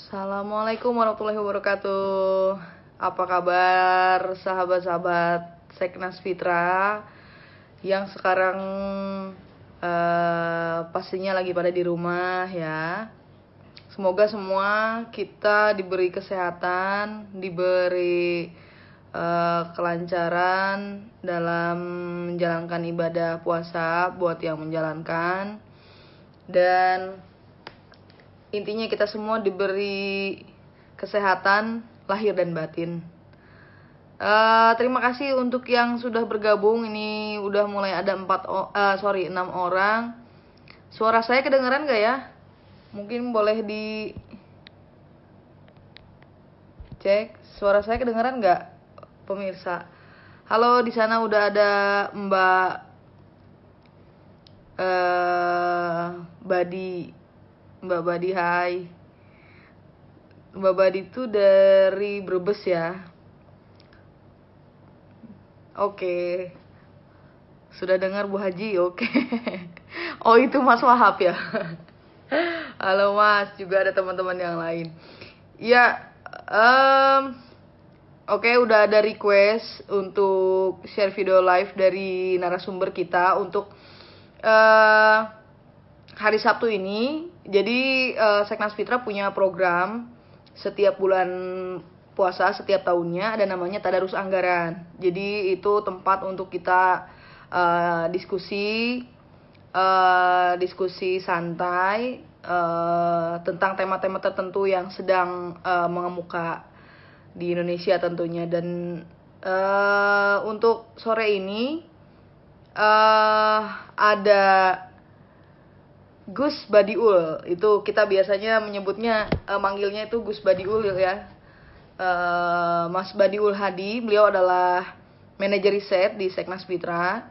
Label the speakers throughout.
Speaker 1: Assalamualaikum warahmatullahi wabarakatuh. Apa kabar sahabat-sahabat Seknas Fitra yang sekarang pastinya lagi pada di rumah ya. Semoga semua kita diberi kesehatan, diberi kelancaran dalam menjalankan ibadah puasa buat yang menjalankan, dan intinya kita semua diberi kesehatan lahir dan batin. Terima kasih untuk yang sudah bergabung. Ini udah mulai ada 6 orang. Suara saya kedengeran gak ya? Mungkin boleh dicek. Suara saya kedengeran gak, pemirsa? Halo, di sana udah ada Mbak Badi. Mbak Badi, hai. Mbak Badi itu dari Brebes ya. Oke. Sudah dengar Bu Haji? Oke. Oh, itu Mas Wahab ya. Halo Mas, juga ada teman-teman yang lain. Ya, oke, udah ada request untuk share video live dari narasumber kita untuk hari Sabtu ini. Jadi Seknas Fitra punya program setiap bulan puasa setiap tahunnya, ada namanya Tadarus Anggaran. Jadi itu tempat untuk kita diskusi santai tentang tema-tema tertentu yang sedang mengemuka di Indonesia tentunya. Dan untuk sore ini ada Gus Badiul. Itu kita biasanya menyebutnya manggilnya itu Gus Badiul ya. Mas Badiul Hadi, beliau adalah manajer riset di Seknas Fitra,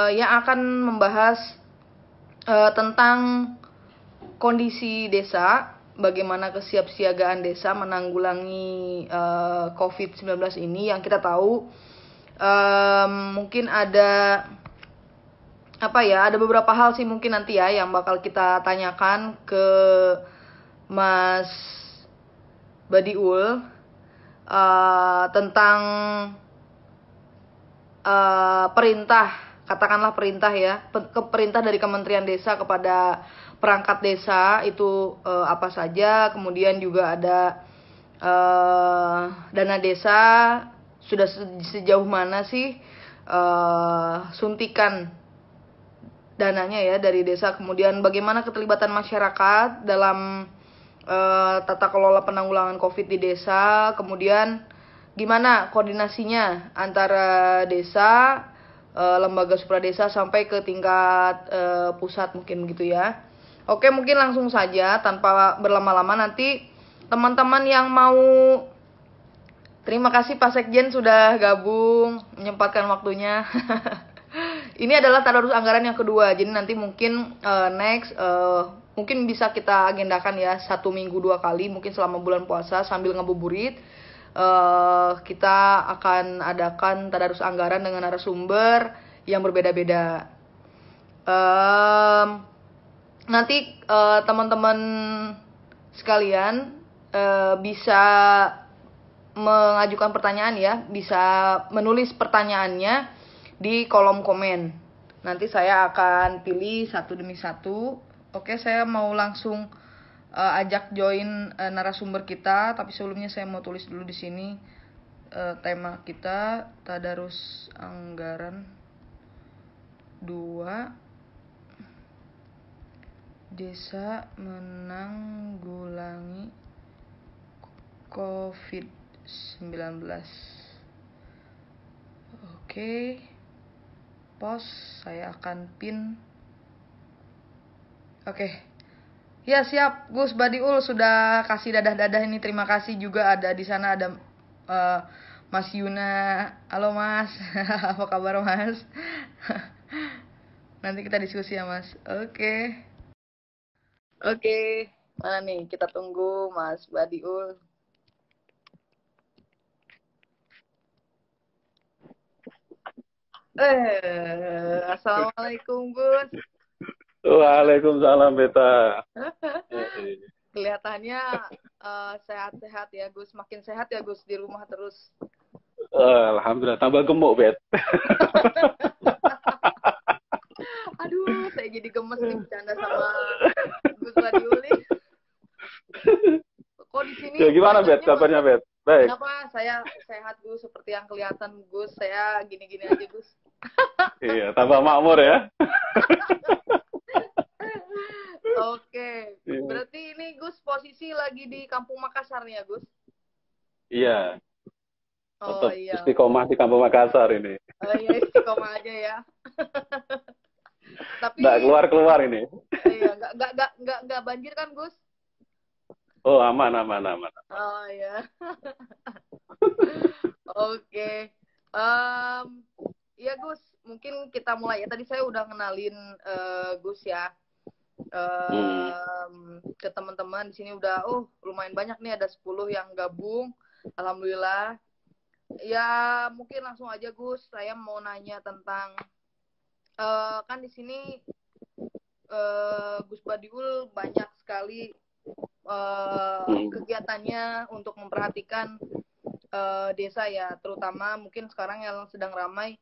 Speaker 1: yang akan membahas tentang kondisi desa, bagaimana kesiapsiagaan desa menanggulangi COVID-19 ini. Yang kita tahu mungkin ada ada beberapa hal sih mungkin nanti ya yang bakal kita tanyakan ke Mas Badiul tentang perintah ya, perintah dari Kementerian Desa kepada perangkat desa itu apa saja. Kemudian juga ada dana desa sudah sejauh mana sih suntikan dananya ya dari desa. Kemudian bagaimana keterlibatan masyarakat dalam tata kelola penanggulangan COVID di desa. Kemudian gimana koordinasinya antara desa, lembaga supradesa sampai ke tingkat pusat mungkin gitu ya. Oke, mungkin langsung saja tanpa berlama-lama. Nanti teman-teman yang mau, terima kasih Pak Sekjen sudah gabung menyempatkan waktunya. Ini adalah tadarus anggaran yang kedua. Jadi nanti mungkin next mungkin bisa kita agendakan ya 1 minggu 2 kali mungkin selama bulan puasa sambil ngabuburit. Kita akan adakan tadarus anggaran dengan narasumber yang berbeda-beda. Nanti teman-teman sekalian bisa mengajukan pertanyaan ya, bisa menulis pertanyaannya di kolom komen. Nanti saya akan pilih satu demi satu. Oke, saya mau langsung ajak join narasumber kita, tapi sebelumnya saya mau tulis dulu di sini tema kita Tadarus Anggaran 2 Desa Menanggulangi COVID-19. Oke. Post, saya akan pin. Oke. Ya, siap. Gus Badiul sudah kasih dadah-dadah ini. Terima kasih. Juga ada di sana ada Mas Yuna. Halo Mas. Apa kabar Mas? Nanti kita diskusi ya Mas. Oke. Mana nih? Kita tunggu Mas Badiul. Assalamualaikum Gus.
Speaker 2: Waalaikumsalam Beta.
Speaker 1: Kelihatannya sehat-sehat ya Gus, makin sehat ya Gus di rumah terus.
Speaker 2: Alhamdulillah tambah gemuk, Bet.
Speaker 1: Aduh, saya jadi gemes nih bercanda sama Gus Radiuli. Kok di sini
Speaker 2: Ya gimana, Bet?
Speaker 1: banyaknya
Speaker 2: Kabarnya,
Speaker 1: malah.
Speaker 2: Bet? Baik.
Speaker 1: Kenapa saya sehat Gus, seperti yang kelihatan Gus, saya gini-gini aja Gus.
Speaker 2: Iya, tambah makmur ya.
Speaker 1: Oke,
Speaker 2: Iya.
Speaker 1: berarti ini Gus posisi lagi di Kampung Makassar nih ya Gus?
Speaker 2: Iya,
Speaker 1: Oh
Speaker 2: tetap
Speaker 1: iya,
Speaker 2: istiqomah di Kampung Makassar ini.
Speaker 1: oh iya istiqomah aja ya.
Speaker 2: Nggak
Speaker 1: Tapi
Speaker 2: keluar-keluar ini.
Speaker 1: iya nggak banjir kan Gus?
Speaker 2: Oh, aman, aman, aman.
Speaker 1: Oh iya. Oke. Em, ya Gus, mungkin kita mulai ya. Tadi saya udah kenalin Gus ya.
Speaker 2: Hmm.
Speaker 1: Ke teman-teman di sini udah lumayan banyak nih, ada 10 yang gabung. Alhamdulillah. Ya, mungkin langsung aja Gus, saya mau nanya tentang kan di sini Gus Badiul banyak sekali
Speaker 2: Hmm.
Speaker 1: kegiatannya untuk memperhatikan desa ya, terutama mungkin sekarang yang sedang ramai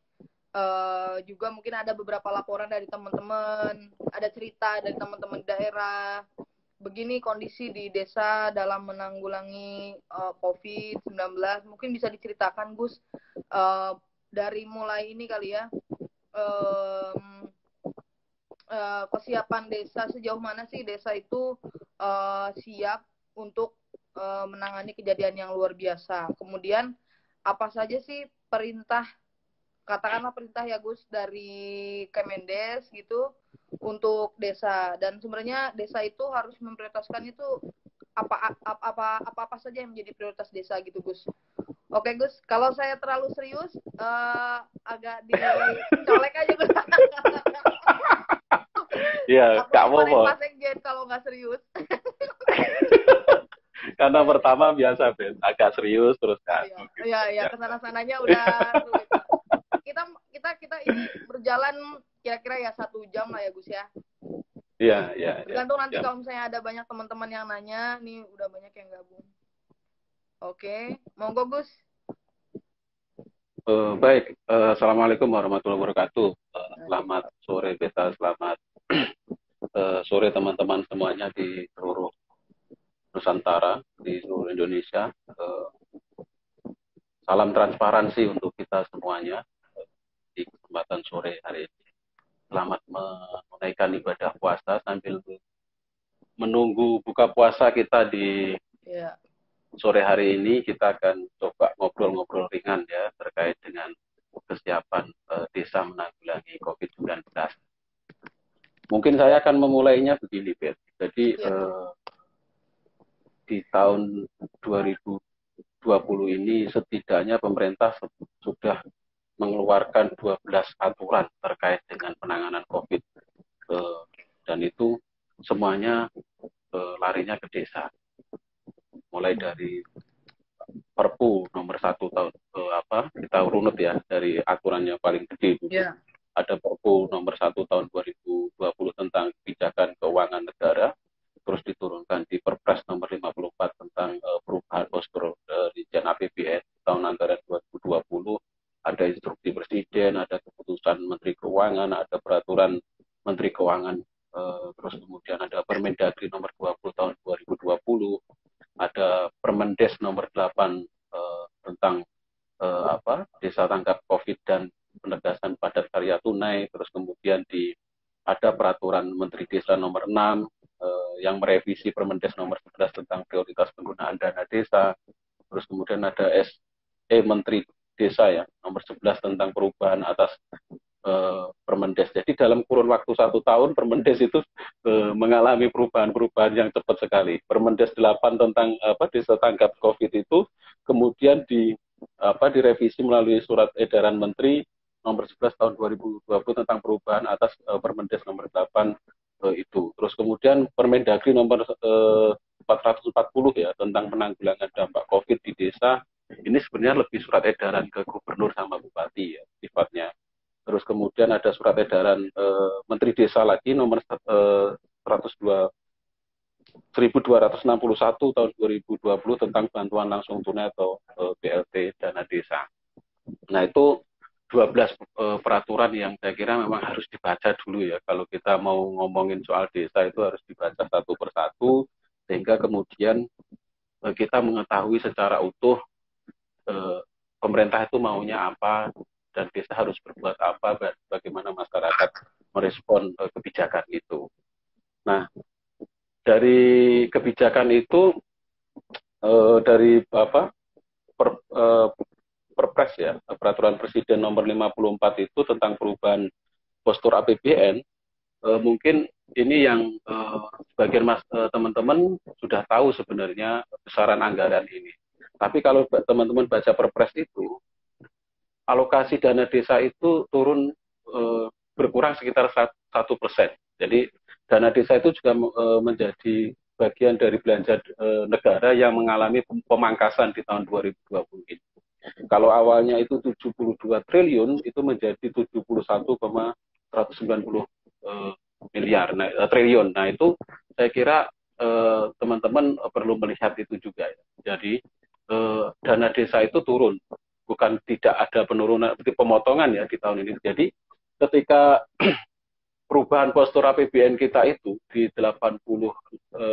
Speaker 1: juga mungkin ada beberapa laporan dari teman-teman, ada cerita dari teman-teman daerah. Begini kondisi di desa dalam menanggulangi COVID-19. Mungkin bisa diceritakan Gus dari mulai ini kali ya. Kesiapan desa, sejauh mana sih desa itu siap untuk menangani kejadian yang luar biasa. Kemudian apa saja sih perintah, katakanlah perintah ya Gus, dari Kemendes gitu untuk desa, dan sebenarnya desa itu harus memprioritaskan itu apa saja yang menjadi prioritas desa gitu Gus. Oke Gus, kalau saya terlalu serius agak dicolek aja Gus.
Speaker 2: Iya,
Speaker 1: Aku
Speaker 2: nggak
Speaker 1: dimarahin
Speaker 2: apa-apa.
Speaker 1: Pak Sekjen kalau nggak serius.
Speaker 2: Karena pertama biasa, Bet. Agak serius terus kan.
Speaker 1: Iya, iya,
Speaker 2: Gitu.
Speaker 1: iya,
Speaker 2: Ya.
Speaker 1: kesana sananya udah sulit. Kita ini berjalan kira-kira ya 1 jam lah ya Gus ya.
Speaker 2: Iya, iya, iya.
Speaker 1: Tergantung nanti
Speaker 2: Ya.
Speaker 1: kalau misalnya ada banyak teman-teman yang nanya, nih udah banyak yang gabung. Oke, monggo Gus.
Speaker 2: Baik, Assalamualaikum warahmatullahi wabarakatuh. Selamat sore, Beta. Selamat sore, teman-teman semuanya di seluruh Nusantara, di seluruh Indonesia. Salam transparansi untuk kita semuanya di kesempatan sore hari ini. Selamat menunaikan ibadah puasa sambil menunggu buka puasa kita di
Speaker 1: Ya.
Speaker 2: sore hari ini. Kita akan coba ngobrol-ngobrol ringan ya terkait dengan kesiapan desa menanggulangi COVID-19. Mungkin saya akan memulainya begini, Bet. Jadi
Speaker 1: Ya.
Speaker 2: di tahun 2020 ini setidaknya pemerintah sudah mengeluarkan 12 aturan terkait dengan penanganan COVID, dan itu semuanya larinya ke desa. Mulai dari Perpu nomor 1 tahun kita runut ya dari aturan yang paling gede dulu.
Speaker 1: Ya.
Speaker 2: Ada Perpu nomor 1 tahun 2020 tentang kebijakan keuangan negara, terus diturunkan di Perpres nomor 54 tentang perubahan postur Dirjen APBN tahun anggaran 2020, ada instruksi presiden, ada keputusan Menteri Keuangan, ada peraturan Menteri Keuangan, terus kemudian ada Permendagri nomor 20 tahun 2020, ada Permendes nomor 8 tentang desa tanggap COVID dan penegasan padat karya tunai, terus kemudian ada peraturan Menteri Desa nomor 6 yang merevisi Permendes nomor 11 tentang prioritas penggunaan dana desa, terus kemudian ada Menteri Desa ya nomor 11 tentang perubahan atas Permendes. Jadi dalam kurun waktu 1 tahun Permendes itu mengalami perubahan-perubahan yang cepat sekali. Permendes 8 tentang desa tanggap COVID itu kemudian direvisi melalui surat edaran Menteri nomor 11 tahun 2020 tentang perubahan atas Permendes nomor 8 itu. Terus kemudian Permendagri nomor 440 ya tentang penanggulangan dampak COVID di desa. Ini sebenarnya lebih surat edaran ke gubernur sama bupati ya sifatnya. Terus kemudian ada surat edaran Menteri Desa lagi nomor 102 1261 tahun 2020 tentang bantuan langsung tunai atau BLT dana desa. Nah, itu 12 peraturan yang saya kira memang harus dibaca dulu ya. Kalau kita mau ngomongin soal desa itu harus dibaca satu persatu, sehingga kemudian kita mengetahui secara utuh pemerintah itu maunya apa, dan desa harus berbuat apa, dan bagaimana masyarakat merespon kebijakan itu. Nah, dari kebijakan itu, dari Perpres ya, Peraturan Presiden Nomor 54 itu tentang perubahan postur APBN, mungkin ini yang sebagian teman-teman sudah tahu sebenarnya besaran anggaran ini. Tapi kalau teman-teman baca Perpres itu, alokasi dana desa itu turun berkurang sekitar 1%. Jadi dana desa itu juga menjadi bagian dari belanja negara yang mengalami pemangkasan di tahun 2020 ini. Kalau awalnya itu 72 triliun, itu menjadi 71,190 miliar triliun. Nah, itu saya kira teman-teman perlu melihat itu juga ya. Jadi dana desa itu turun, bukan tidak ada penurunan, pemotongan ya di tahun ini. Jadi ketika perubahan postur APBN kita itu di 80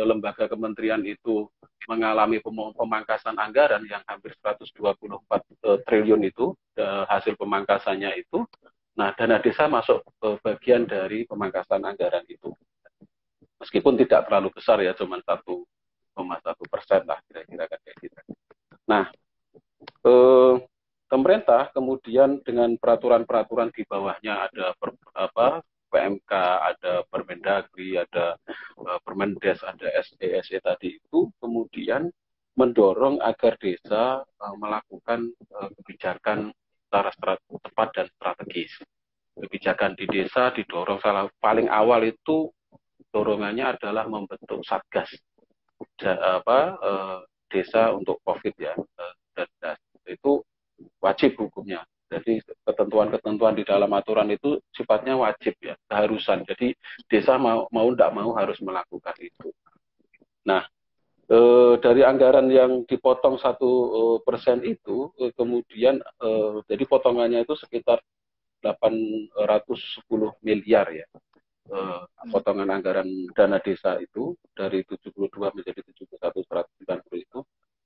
Speaker 2: lembaga kementerian itu mengalami pemangkasan anggaran yang hampir 124 triliun itu, hasil pemangkasannya itu. Nah, dana desa masuk bagian dari pemangkasan anggaran itu. Meskipun tidak terlalu besar ya, cuma 1,1% lah kira-kira kayak gitu. Nah, pemerintah kemudian dengan peraturan-peraturan di bawahnya ada PMK, ada Permendagri, ada Permendes, ada SE tadi itu, kemudian mendorong agar desa melakukan kebijakan secara tepat dan strategis. Kebijakan di desa didorong paling awal itu dorongannya adalah membentuk satgas desa untuk COVID ya, dan itu wajib hukumnya. Jadi ketentuan-ketentuan di dalam aturan itu sifatnya wajib ya, keharusan. Jadi desa mau tidak mau harus melakukan itu. Nah, dari anggaran yang dipotong 1% itu, kemudian jadi potongannya itu sekitar 810 miliar ya. Potongan anggaran dana desa itu dari 72 menjadi 71 190 itu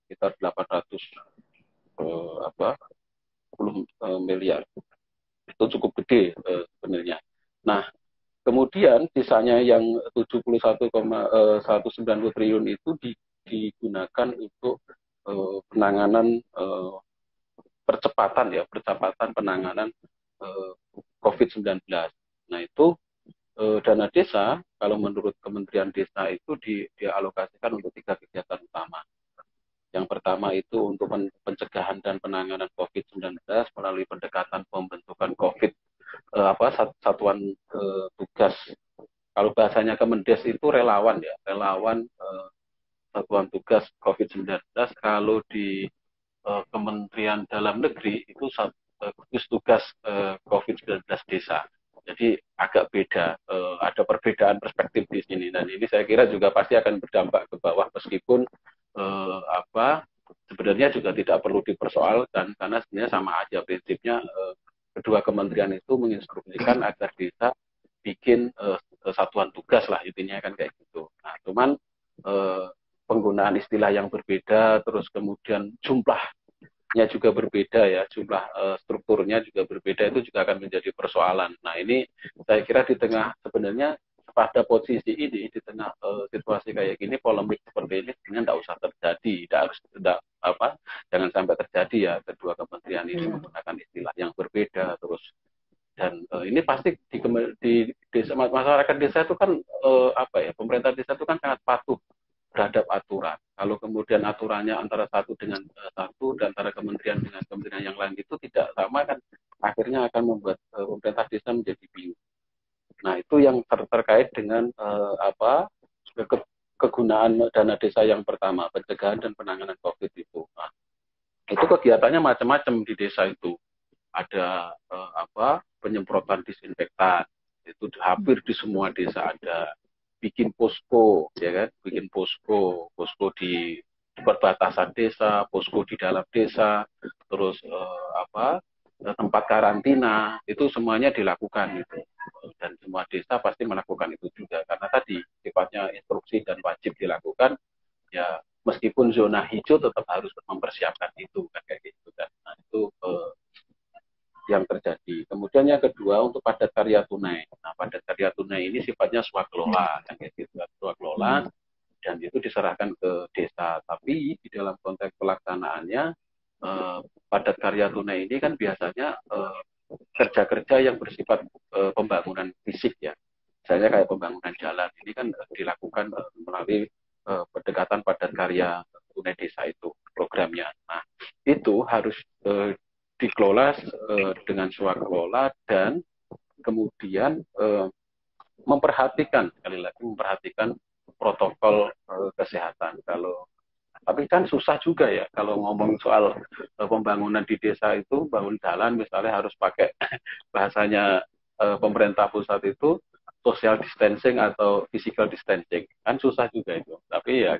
Speaker 2: sekitar 800 miliar. Itu cukup gede sebenarnya. Nah, kemudian sisanya yang 71,190 triliun itu digunakan untuk penanganan percepatan penanganan COVID-19. Nah, itu dana desa kalau menurut Kementerian Desa itu dialokasikan untuk 3 kegiatan utama. Yang pertama itu untuk pencegahan dan penanganan COVID-19 melalui pendekatan pembentukan satuan tugas. Kalau bahasanya Kemendes itu relawan ya, relawan satuan tugas COVID-19. Kalau di Kementerian Dalam Negeri itu gugus tugas COVID-19 desa. Jadi agak beda, ada perbedaan perspektif di sini, dan ini saya kira juga pasti akan berdampak ke bawah, meskipun sebenarnya juga tidak perlu dipersoalkan karena sebenarnya sama aja prinsipnya. Kedua kementerian itu menginstruksikan agar desa bikin satuan tugas lah, intinya kan kayak gitu. Nah, cuman penggunaan istilah yang berbeda, terus kemudian jumlahnya juga berbeda ya, jumlah strukturnya juga berbeda, itu juga akan menjadi persoalan. Nah, ini saya kira di tengah sebenarnya pada posisi ini, di tengah situasi kayak gini, polemik seperti ini sebenarnya tidak usah terjadi, jangan sampai terjadi ya, kedua kementerian ini menggunakan istilah yang berbeda terus. Dan ini pasti di desa, masyarakat desa itu kan pemerintah desa itu kan sangat patuh terhadap aturan. Kalau kemudian aturannya antara satu dengan satu, dan antara kementerian dengan kementerian yang lain itu tidak sama, kan akhirnya akan membuat pemerintah desa menjadi bingung. Nah, itu yang terkait dengan kegunaan dana desa yang pertama, pencegahan dan penanganan COVID itu. Nah, itu kegiatannya macam-macam di desa itu. Ada penyemprotan disinfektan, itu hampir di semua desa ada. bikin posko, ya kan, bikin posko di perbatasan desa, posko di dalam desa, terus tempat karantina, itu semuanya dilakukan gitu. Dan semua desa pasti melakukan itu juga karena tadi sifatnya instruksi dan wajib dilakukan, ya meskipun zona hijau tetap harus mempersiapkan itu kan kayak gitu kan. Nah, itu yang terjadi. Kemudian yang kedua untuk padat karya tunai. Nah, padat karya tunai ini sifatnya swakelola kan kayak gitu, swakelola, dan itu diserahkan ke desa. Tapi di dalam konteks pelaksanaannya padat karya tunai ini kan biasanya kerja-kerja yang bersifat pembangunan fisik ya. Misalnya kayak pembangunan jalan ini kan dilakukan melalui pendekatan padat karya tunai desa itu programnya. Nah, itu harus dikelola dengan swakelola dan kemudian memperhatikan sekali lagi memperhatikan protokol kesehatan. Tapi kan susah juga ya kalau ngomong soal pembangunan di desa itu, bangun jalan misalnya harus pakai bahasanya pemerintah pusat itu social distancing atau physical distancing, kan susah juga itu. Tapi ya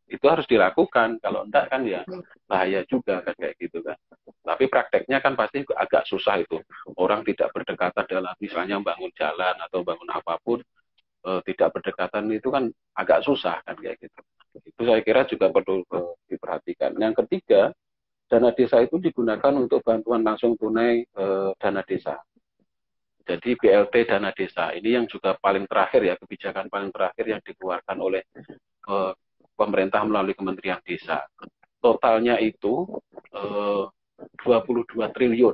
Speaker 2: itu harus dilakukan, kalau enggak kan ya bahaya juga kan kayak gitu kan. Tapi prakteknya kan pasti agak susah itu. Orang tidak berdekatan dalam misalnya bangun jalan atau bangun apapun, tidak berdekatan itu kan agak susah kan kayak gitu. Itu saya kira juga perlu diperhatikan. Yang ketiga, dana desa itu digunakan untuk bantuan langsung tunai dana desa. Jadi BLT dana desa ini yang juga paling terakhir ya, kebijakan paling terakhir yang dikeluarkan oleh pemerintah melalui Kementerian Desa. Totalnya itu 22 triliun.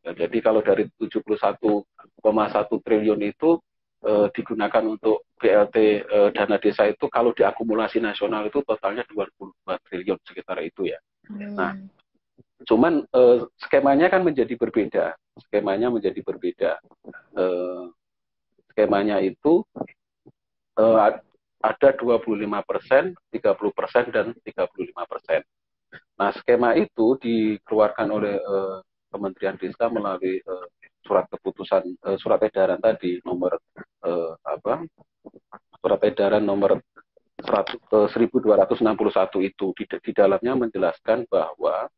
Speaker 2: Ya, jadi kalau dari 71,1 triliun itu digunakan untuk BLT dana desa itu kalau diakumulasi nasional itu totalnya 22 triliun sekitar itu ya. Nah, cuman skemanya kan menjadi berbeda. Skemanya itu ada 25%, 30%, dan 35%. Nah, skema itu dikeluarkan oleh Kementerian Desa melalui surat edaran tadi nomor surat edaran nomor 1261 itu di dalamnya menjelaskan bahwa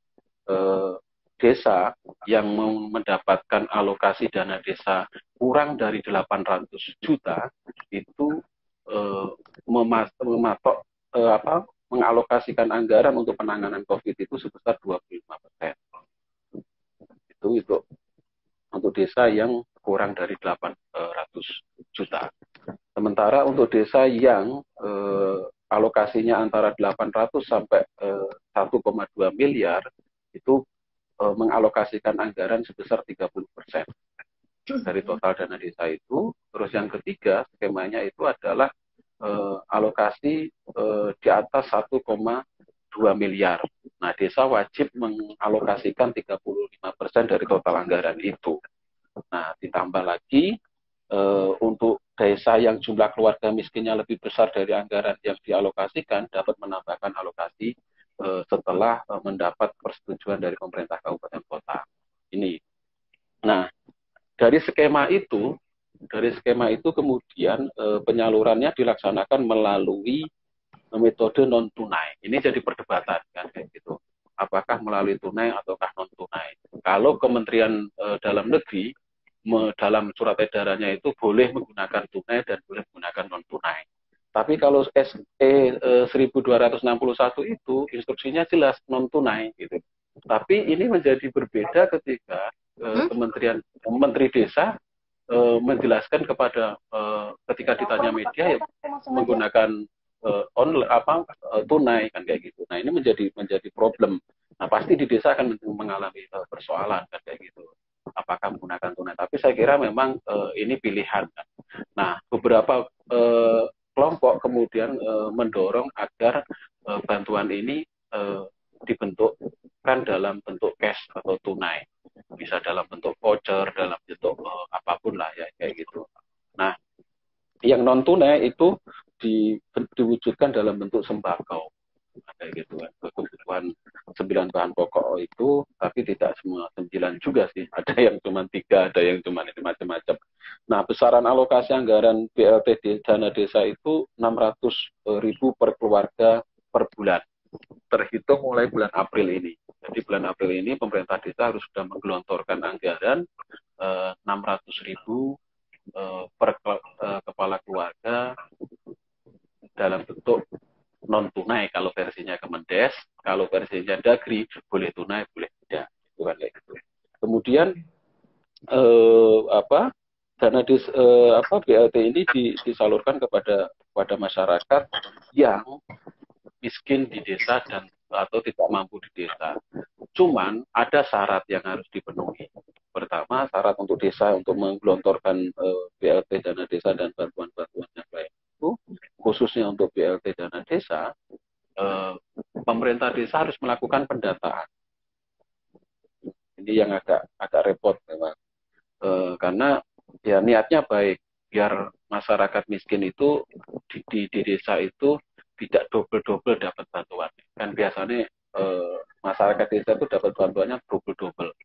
Speaker 2: desa yang mendapatkan alokasi dana desa kurang dari 800 juta itu mengalokasikan anggaran untuk penanganan COVID itu sebesar 25%. Itu untuk desa yang kurang dari 800 juta. Sementara untuk desa yang alokasinya antara 800 sampai 1,2 miliar itu mengalokasikan anggaran sebesar 30% dari total dana desa itu. Terus yang ketiga skemanya itu adalah alokasi di atas 1,2 miliar. Nah, desa wajib mengalokasikan 35% dari total anggaran itu. Nah, ditambah lagi untuk desa yang jumlah keluarga miskinnya lebih besar dari anggaran yang dialokasikan dapat menambahkan alokasi setelah mendapat persetujuan dari pemerintah kabupaten kota. Ini. Nah, dari skema itu kemudian penyalurannya dilaksanakan melalui metode non tunai. Ini jadi perdebatan kan kayak gitu. Apakah melalui tunai ataukah non tunai? Kalau Kementerian Dalam Negeri dalam surat edarannya itu boleh menggunakan tunai dan boleh menggunakan non tunai. Tapi kalau SE 1261 itu instruksinya jelas non tunai gitu. Tapi ini menjadi berbeda ketika Menteri Desa menjelaskan kepada ketika ditanya media ya menggunakan tunai kan kayak gitu. Nah, ini menjadi problem. Nah, pasti di desa akan mengalami persoalan kan kayak gitu. Apakah menggunakan tunai? Tapi saya kira memang ini pilihan. Kan. Nah, beberapa kelompok kemudian mendorong agar bantuan ini dibentukkan dalam bentuk cash atau tunai. Bisa dalam bentuk voucher, dalam bentuk apapun lah ya kayak gitu. Nah, yang non tunai itu diwujudkan dalam bentuk sembako kayak gitu kan. Kebutuhan 9 bahan pokok itu, tapi tidak semua 9 juga sih. Ada yang cuma 3, ada yang cuma ini macam-macam. Nah, besaran alokasi anggaran BLT dana desa itu 600.000 per keluarga per bulan, terhitung mulai bulan April ini. Jadi bulan April ini pemerintah desa harus sudah menggelontorkan anggaran 600.000 per kepala keluarga dalam bentuk non tunai kalau versinya Kemendes, kalau versinya Dagri boleh tunai boleh tidak, itu kan kayak gitu. Kemudian dana BLT ini disalurkan kepada masyarakat yang miskin di desa dan atau tidak mampu di desa. Cuman ada syarat yang harus dipenuhi. Pertama, syarat untuk desa untuk menggelontorkan BLT dana desa dan bantuan-bantuan yang lain itu, khususnya untuk BLT dana desa, pemerintah desa harus melakukan pendataan. Ini yang agak repot memang. Karena ya niatnya baik, biar masyarakat miskin itu di desa itu tidak double-double dapat bantuan. Kan biasanya masyarakat desa itu dapat bantuannya double-double.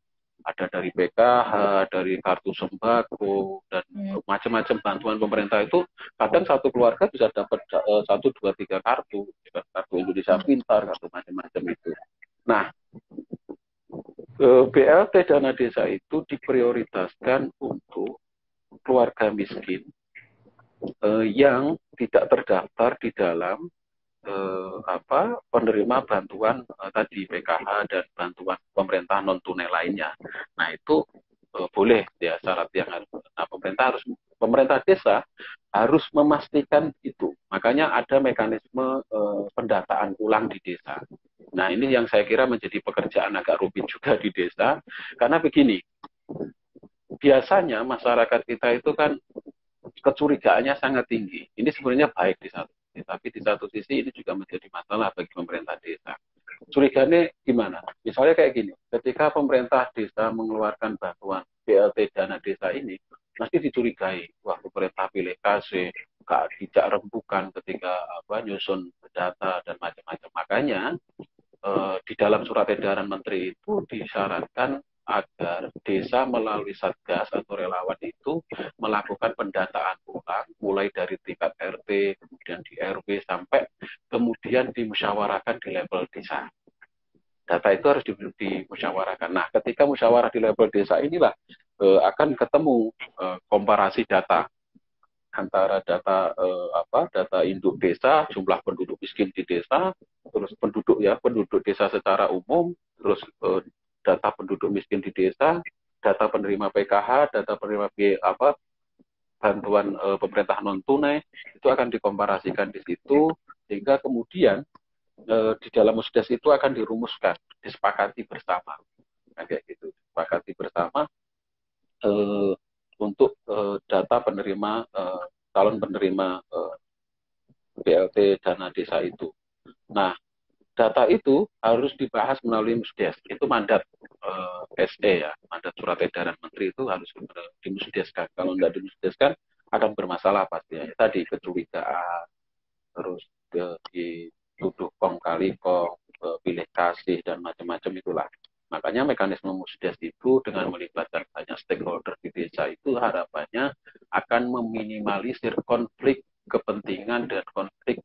Speaker 2: Ada dari PKH, dari kartu sembako, dan macam-macam bantuan pemerintah itu. Kadang satu keluarga bisa dapat 1, 2, 3 kartu. Kartu Indonesia Pintar, kartu macam-macam itu. Nah, BLT dana desa itu diprioritaskan untuk keluarga miskin yang tidak terdaftar di dalam penerima bantuan tadi PKH dan bantuan pemerintah non tunai lainnya. Nah itu boleh ya syarat yang harus. Nah pemerintah desa harus memastikan itu. Makanya ada mekanisme pendataan ulang di desa. Nah ini yang saya kira menjadi pekerjaan agak rumit juga di desa, karena begini, biasanya masyarakat kita itu kan kecurigaannya sangat tinggi. Ini sebenarnya baik di satu sisi, tapi di satu sisi ini juga menjadi masalah bagi pemerintah desa. Curiganya gimana? Misalnya kayak gini, ketika pemerintah desa mengeluarkan bantuan BLT dana desa ini, pasti dicurigai, wah pemerintah pilih kasih, tidak rembukan ketika nyusun data dan macam-macam. Makanya di dalam surat edaran menteri itu disyaratkan agar desa melalui satgas atau relawan itu melakukan pendataan ulang, mulai dari tingkat RT, kemudian di RW, sampai kemudian dimusyawarahkan di level desa. Data itu harus dimusyawarahkan. Nah, ketika musyawarah di level desa inilah akan ketemu komparasi data antara data induk desa, jumlah penduduk miskin di desa, terus penduduk desa secara umum, terus data penduduk miskin di desa, data penerima PKH, data penerima bantuan pemerintah non tunai, itu akan dikomparasikan di situ, sehingga kemudian di dalam musdes itu akan dirumuskan, disepakati bersama, kayak gitu, disepakati bersama untuk data penerima calon penerima BLT dana desa itu. Nah, data itu harus dibahas melalui musdes. Itu mandat SE ya, mandat surat edaran menteri itu harus dimusdeskan. Kalau nggak dimusdeskan akan bermasalah pastinya. Tadi kecurigaan, terus dituduh kong kali kong, pilih kasih dan macam-macam itulah. Makanya mekanisme musdes itu dengan melibatkan banyak stakeholder di desa itu harapannya akan meminimalisir konflik kepentingan dan konflik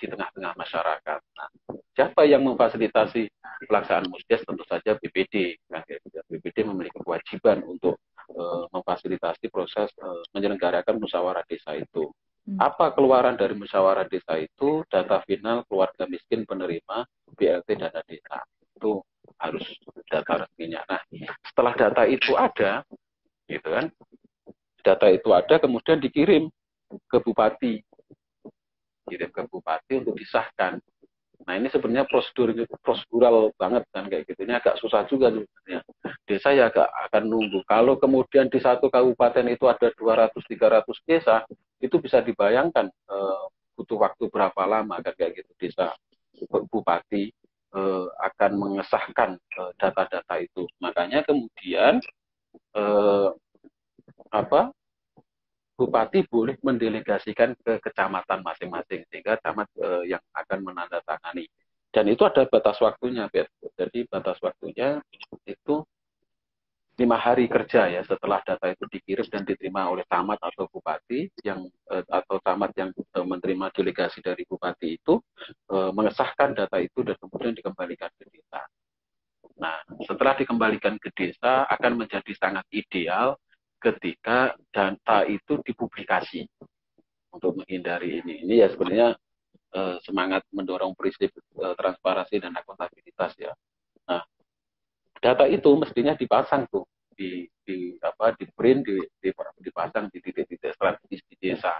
Speaker 2: di tengah-tengah masyarakat. Nah, siapa yang memfasilitasi pelaksanaan musdes? Tentu saja BPD. Nah, BPD memiliki kewajiban untuk memfasilitasi proses menyelenggarakan musyawarah desa itu. Apa keluaran dari musyawarah desa itu? Data final keluarga miskin penerima BLT dana desa. Itu harus data resminya. Nah, setelah data itu ada, gitu kan? Data itu ada, kemudian dikirim ke bupati. Kirim ke bupati untuk disahkan. Nah, ini sebenarnya prosedural banget kan kayak gitu. Ini agak susah juga sebenarnya. Desa ya agak akan nunggu. Kalau kemudian di satu kabupaten itu ada 200-300 desa, itu bisa dibayangkan butuh waktu berapa lama kan kayak gitu. Desa bupati akan mengesahkan data-data itu. Makanya kemudian bupati boleh mendelegasikan ke kecamatan masing-masing sehingga camat yang akan menandatangani. Dan itu ada batas waktunya, Bet. Jadi batas waktunya itu hari kerja ya setelah data itu dikirim dan diterima oleh camat atau bupati yang atau camat yang menerima delegasi dari bupati itu mengesahkan data itu dan kemudian dikembalikan ke desa. Nah, setelah dikembalikan ke desa akan menjadi sangat ideal ketika data itu dipublikasi untuk menghindari ini. Ini ya sebenarnya semangat mendorong prinsip transparansi dan akuntabilitas ya. Nah, data itu mestinya dipasang tuh di print dipasang di titik-titik strategis di desa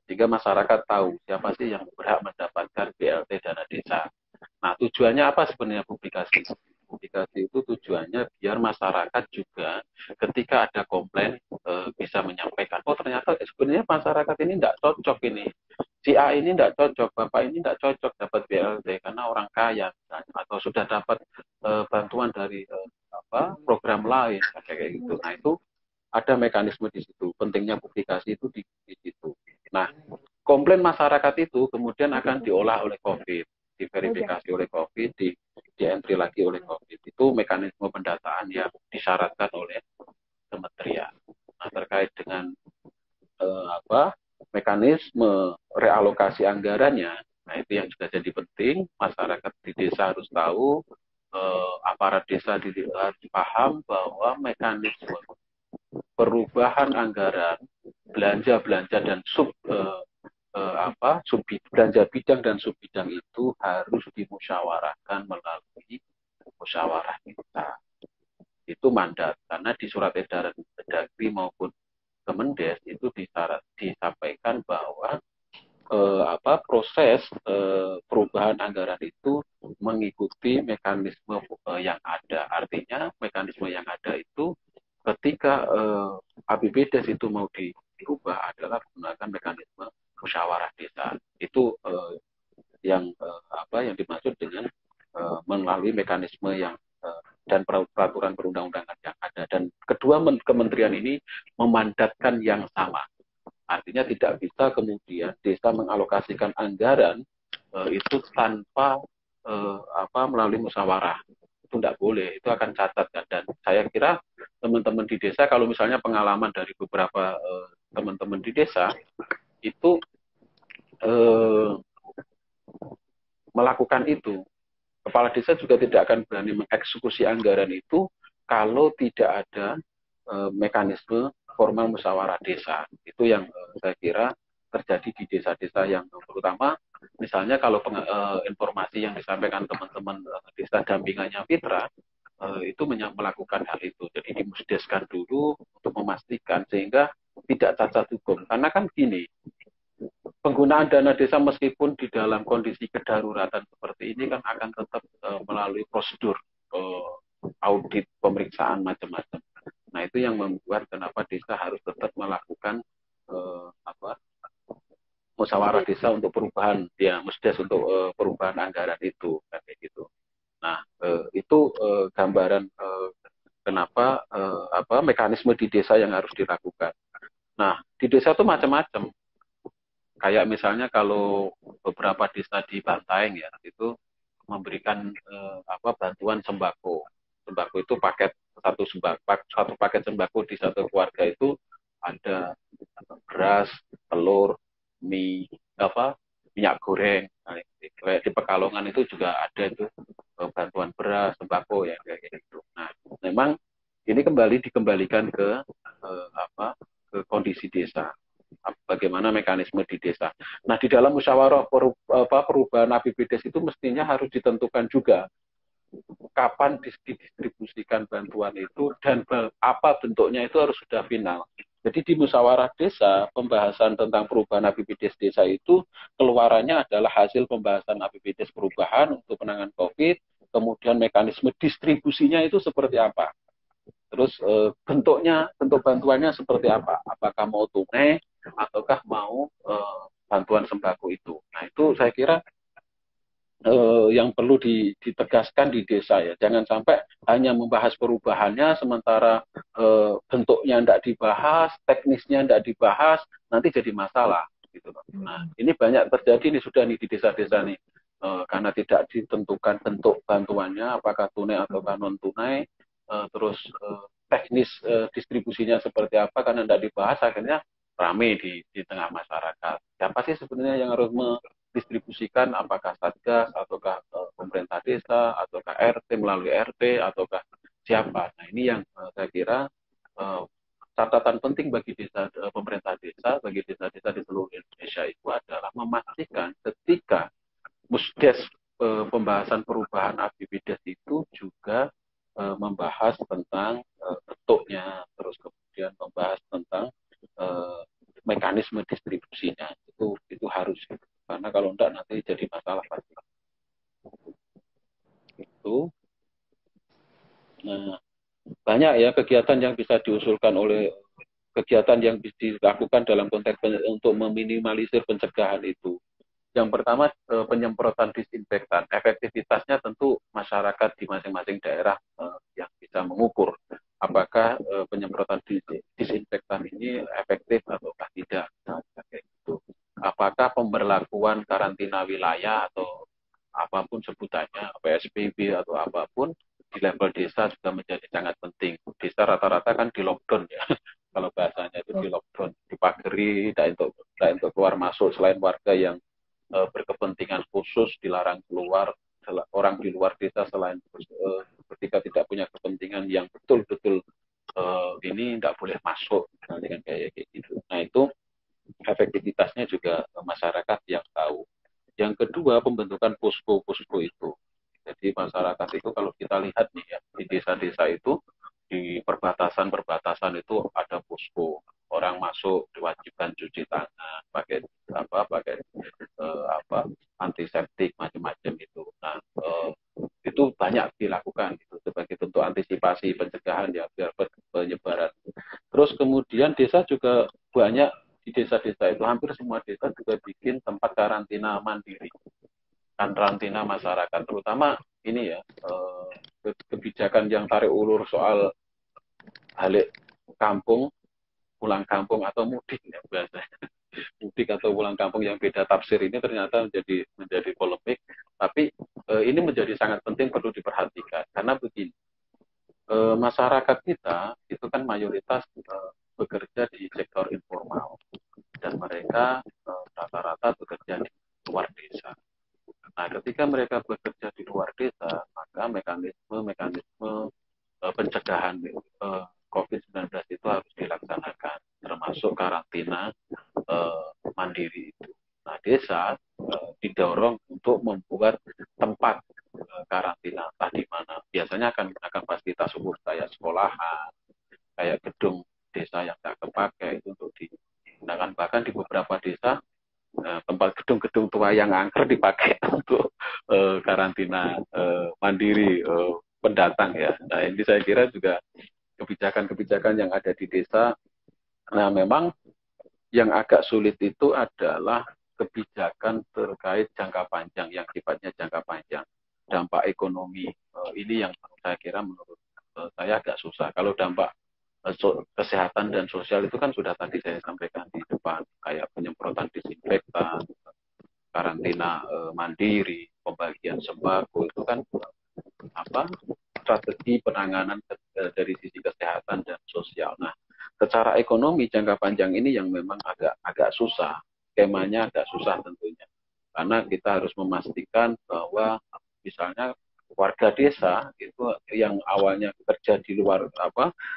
Speaker 2: sehingga masyarakat tahu siapa sih yang berhak mendapatkan BLT dana desa. Nah, tujuannya apa sebenarnya publikasi? Publikasi itu tujuannya biar masyarakat juga ketika ada komplain bisa menyampaikan, oh ternyata sebenarnya masyarakat ini tidak cocok ini. Si A ini tidak cocok, Bapak ini tidak cocok dapat BLT karena orang kaya misalnya, atau sudah dapat bantuan dari program lain kayak gitu. Nah, itu ada mekanisme di situ. Pentingnya publikasi itu di situ. Nah, komplain masyarakat itu kemudian akan diolah oleh COVID, diverifikasi oleh COVID, di entry lagi oleh COVID. Itu mekanisme pendataan yang disyaratkan oleh kementerian. Nah, terkait dengan mekanisme realokasi anggarannya, nah itu yang juga jadi penting. Masyarakat di desa harus tahu, aparat desa harus paham bahwa mekanisme perubahan anggaran belanja dan belanja bidang dan sub bidang itu harus dimusyawarahkan melalui musyawarah desa. Itu mandat karena di surat edaran Mendagri maupun Kemendes itu disampaikan bahwa proses perubahan anggaran itu mengikuti mekanisme yang ada. Artinya mekanisme yang ada itu ketika APBDes itu mau diubah adalah menggunakan mekanisme musyawarah desa. Itu yang dimaksud dengan melalui mekanisme yang dan peraturan perundang-undangan yang ada. Dan kedua kementerian ini memandatkan yang sama. Artinya tidak bisa kemudian desa mengalokasikan anggaran itu tanpa melalui musyawarah. Itu tidak boleh, itu akan catat. Dan saya kira teman-teman di desa, kalau misalnya pengalaman dari beberapa teman-teman di desa, itu melakukan itu. Kepala desa juga tidak akan berani mengeksekusi anggaran itu kalau tidak ada mekanisme formal musyawarah desa. Itu yang saya kira terjadi di desa-desa yang terutama misalnya kalau informasi yang disampaikan teman-teman desa dampingannya Fitra itu melakukan hal itu. Jadi dimusdeskan dulu untuk memastikan sehingga tidak cacat hukum. Karena kan gini, penggunaan dana desa meskipun di dalam kondisi kedaruratan seperti ini kan akan tetap melalui prosedur audit, pemeriksaan macam-macam. Nah, itu yang membuat kenapa desa harus tetap melakukan musyawarah desa untuk perubahan, ya musdes untuk perubahan anggaran itu, kayak gitu. Nah, itu gambaran kenapa mekanisme di desa yang harus dilakukan. Nah, di desa itu macam-macam. Kayak misalnya kalau beberapa desa di Bantaeng ya, itu memberikan bantuan sembako. Sembako itu satu paket sembako di satu keluarga itu ada beras, telur, mie, minyak goreng. Nah, kayak di Pekalongan itu juga ada itu bantuan beras, sembako ya kayak gitu. Nah, memang ini dikembalikan ke ke kondisi desa. Bagaimana mekanisme di desa. Nah, di dalam musyawarah perubahan APBDes itu mestinya harus ditentukan juga kapan didistribusikan bantuan itu dan apa bentuknya itu harus sudah final. Jadi di musyawarah desa, pembahasan tentang perubahan APBDes desa itu keluarannya adalah hasil pembahasan APBDes perubahan untuk penanganan COVID, kemudian mekanisme distribusinya itu seperti apa. Terus bentuk bantuannya seperti apa? Apakah mau tunai ataukah mau bantuan sembako itu? Nah, itu saya kira yang perlu ditegaskan di desa ya. Jangan sampai hanya membahas perubahannya sementara bentuknya tidak dibahas, teknisnya tidak dibahas, nanti jadi masalah gitu. Nah, ini banyak terjadi sudah di desa-desa nih. Karena tidak ditentukan bentuk bantuannya apakah tunai atau non tunai, terus teknis distribusinya seperti apa karena tidak dibahas, akhirnya rame di tengah masyarakat. Siapa sih sebenarnya yang harus mendistribusikan? Apakah Satgas, ataukah pemerintah desa, ataukah RT melalui RT, ataukah siapa? Nah ini yang saya kira catatan penting bagi pemerintah desa, bagi desa-desa di seluruh Indonesia itu adalah memastikan ketika musdes pembahasan perubahan APBDes itu juga membahas tentang bentuknya, terus kemudian membahas tentang mekanisme distribusinya. Itu harus, karena kalau enggak nanti jadi masalah pasti. Itu nah, banyak ya kegiatan yang bisa diusulkan oleh kegiatan yang bisa dilakukan dalam konteks untuk meminimalisir pencegahan itu. Yang pertama penyemprotan disinfektan. Efektivitasnya tentu masyarakat di masing-masing daerah yang bisa mengukur apakah penyemprotan disinfektan ini efektif ataukah tidak. Nah, kayak gitu. Apakah pemberlakuan karantina wilayah atau apapun sebutannya, PSBB atau apapun di level desa juga menjadi sangat penting. Desa rata-rata kan di lockdown ya. Kalau bahasanya itu di lockdown, dipagari, tidak untuk keluar masuk, selain warga yang berkepentingan khusus dilarang keluar, orang di luar desa selain ketika tidak punya kepentingan yang betul-betul ini tidak boleh masuk dengan kayak gitu. Nah itu efektivitasnya juga masyarakat yang tahu. Yang kedua pembentukan posko-posko itu. Jadi masyarakat itu kalau kita lihat nih ya di desa-desa itu di perbatasan itu ada posko, orang masuk diwajibkan cuci tangan pakai antiseptik macam-macam itu. Nah itu banyak dilakukan itu sebagai bentuk antisipasi pencegahan ya biar penyebaran. Terus kemudian desa juga banyak di desa-desa itu hampir semua desa juga bikin tempat karantina mandiri, karantina masyarakat, terutama ini ya kebijakan yang tarik ulur soal balik kampung, pulang kampung atau mudik ya biasanya. Mudik atau pulang kampung yang beda tafsir ini ternyata menjadi polemik, tapi ini menjadi sangat penting perlu diperhatikan karena begini, masyarakat kita itu kan mayoritas bekerja di sektor informal dan mereka rata-rata bekerja di luar desa. Nah, ketika mereka bekerja di luar desa, maka mekanisme pencegahan COVID-19 itu harus dilaksanakan, termasuk karantina mandiri itu. Nah, desa didorong untuk membuat tempat karantina entah di mana. Biasanya akan fasilitas umum kayak sekolahan, kayak gedung desa yang tidak kepakai itu untuk digunakan. Bahkan di beberapa desa tempat gedung-gedung tua yang angker dipakai untuk karantina mandiri pendatang ya. Nah ini saya kira juga kebijakan-kebijakan yang ada di desa. Nah memang yang agak sulit itu adalah kebijakan terkait jangka panjang yang sifatnya jangka panjang, dampak ekonomi ini yang saya kira menurut saya agak susah. Kalau dampak kesehatan dan sosial itu kan sudah tadi saya sampaikan di depan, kayak penyemprotan disinfektan, karantina mandiri, pembagian sembako itu kan strategi penanganan dari sisi kesehatan dan sosial. Nah, secara ekonomi jangka panjang ini yang memang agak susah, skemanya agak susah tentunya, karena kita harus memastikan bahwa misalnya warga desa itu yang awalnya bekerja di luar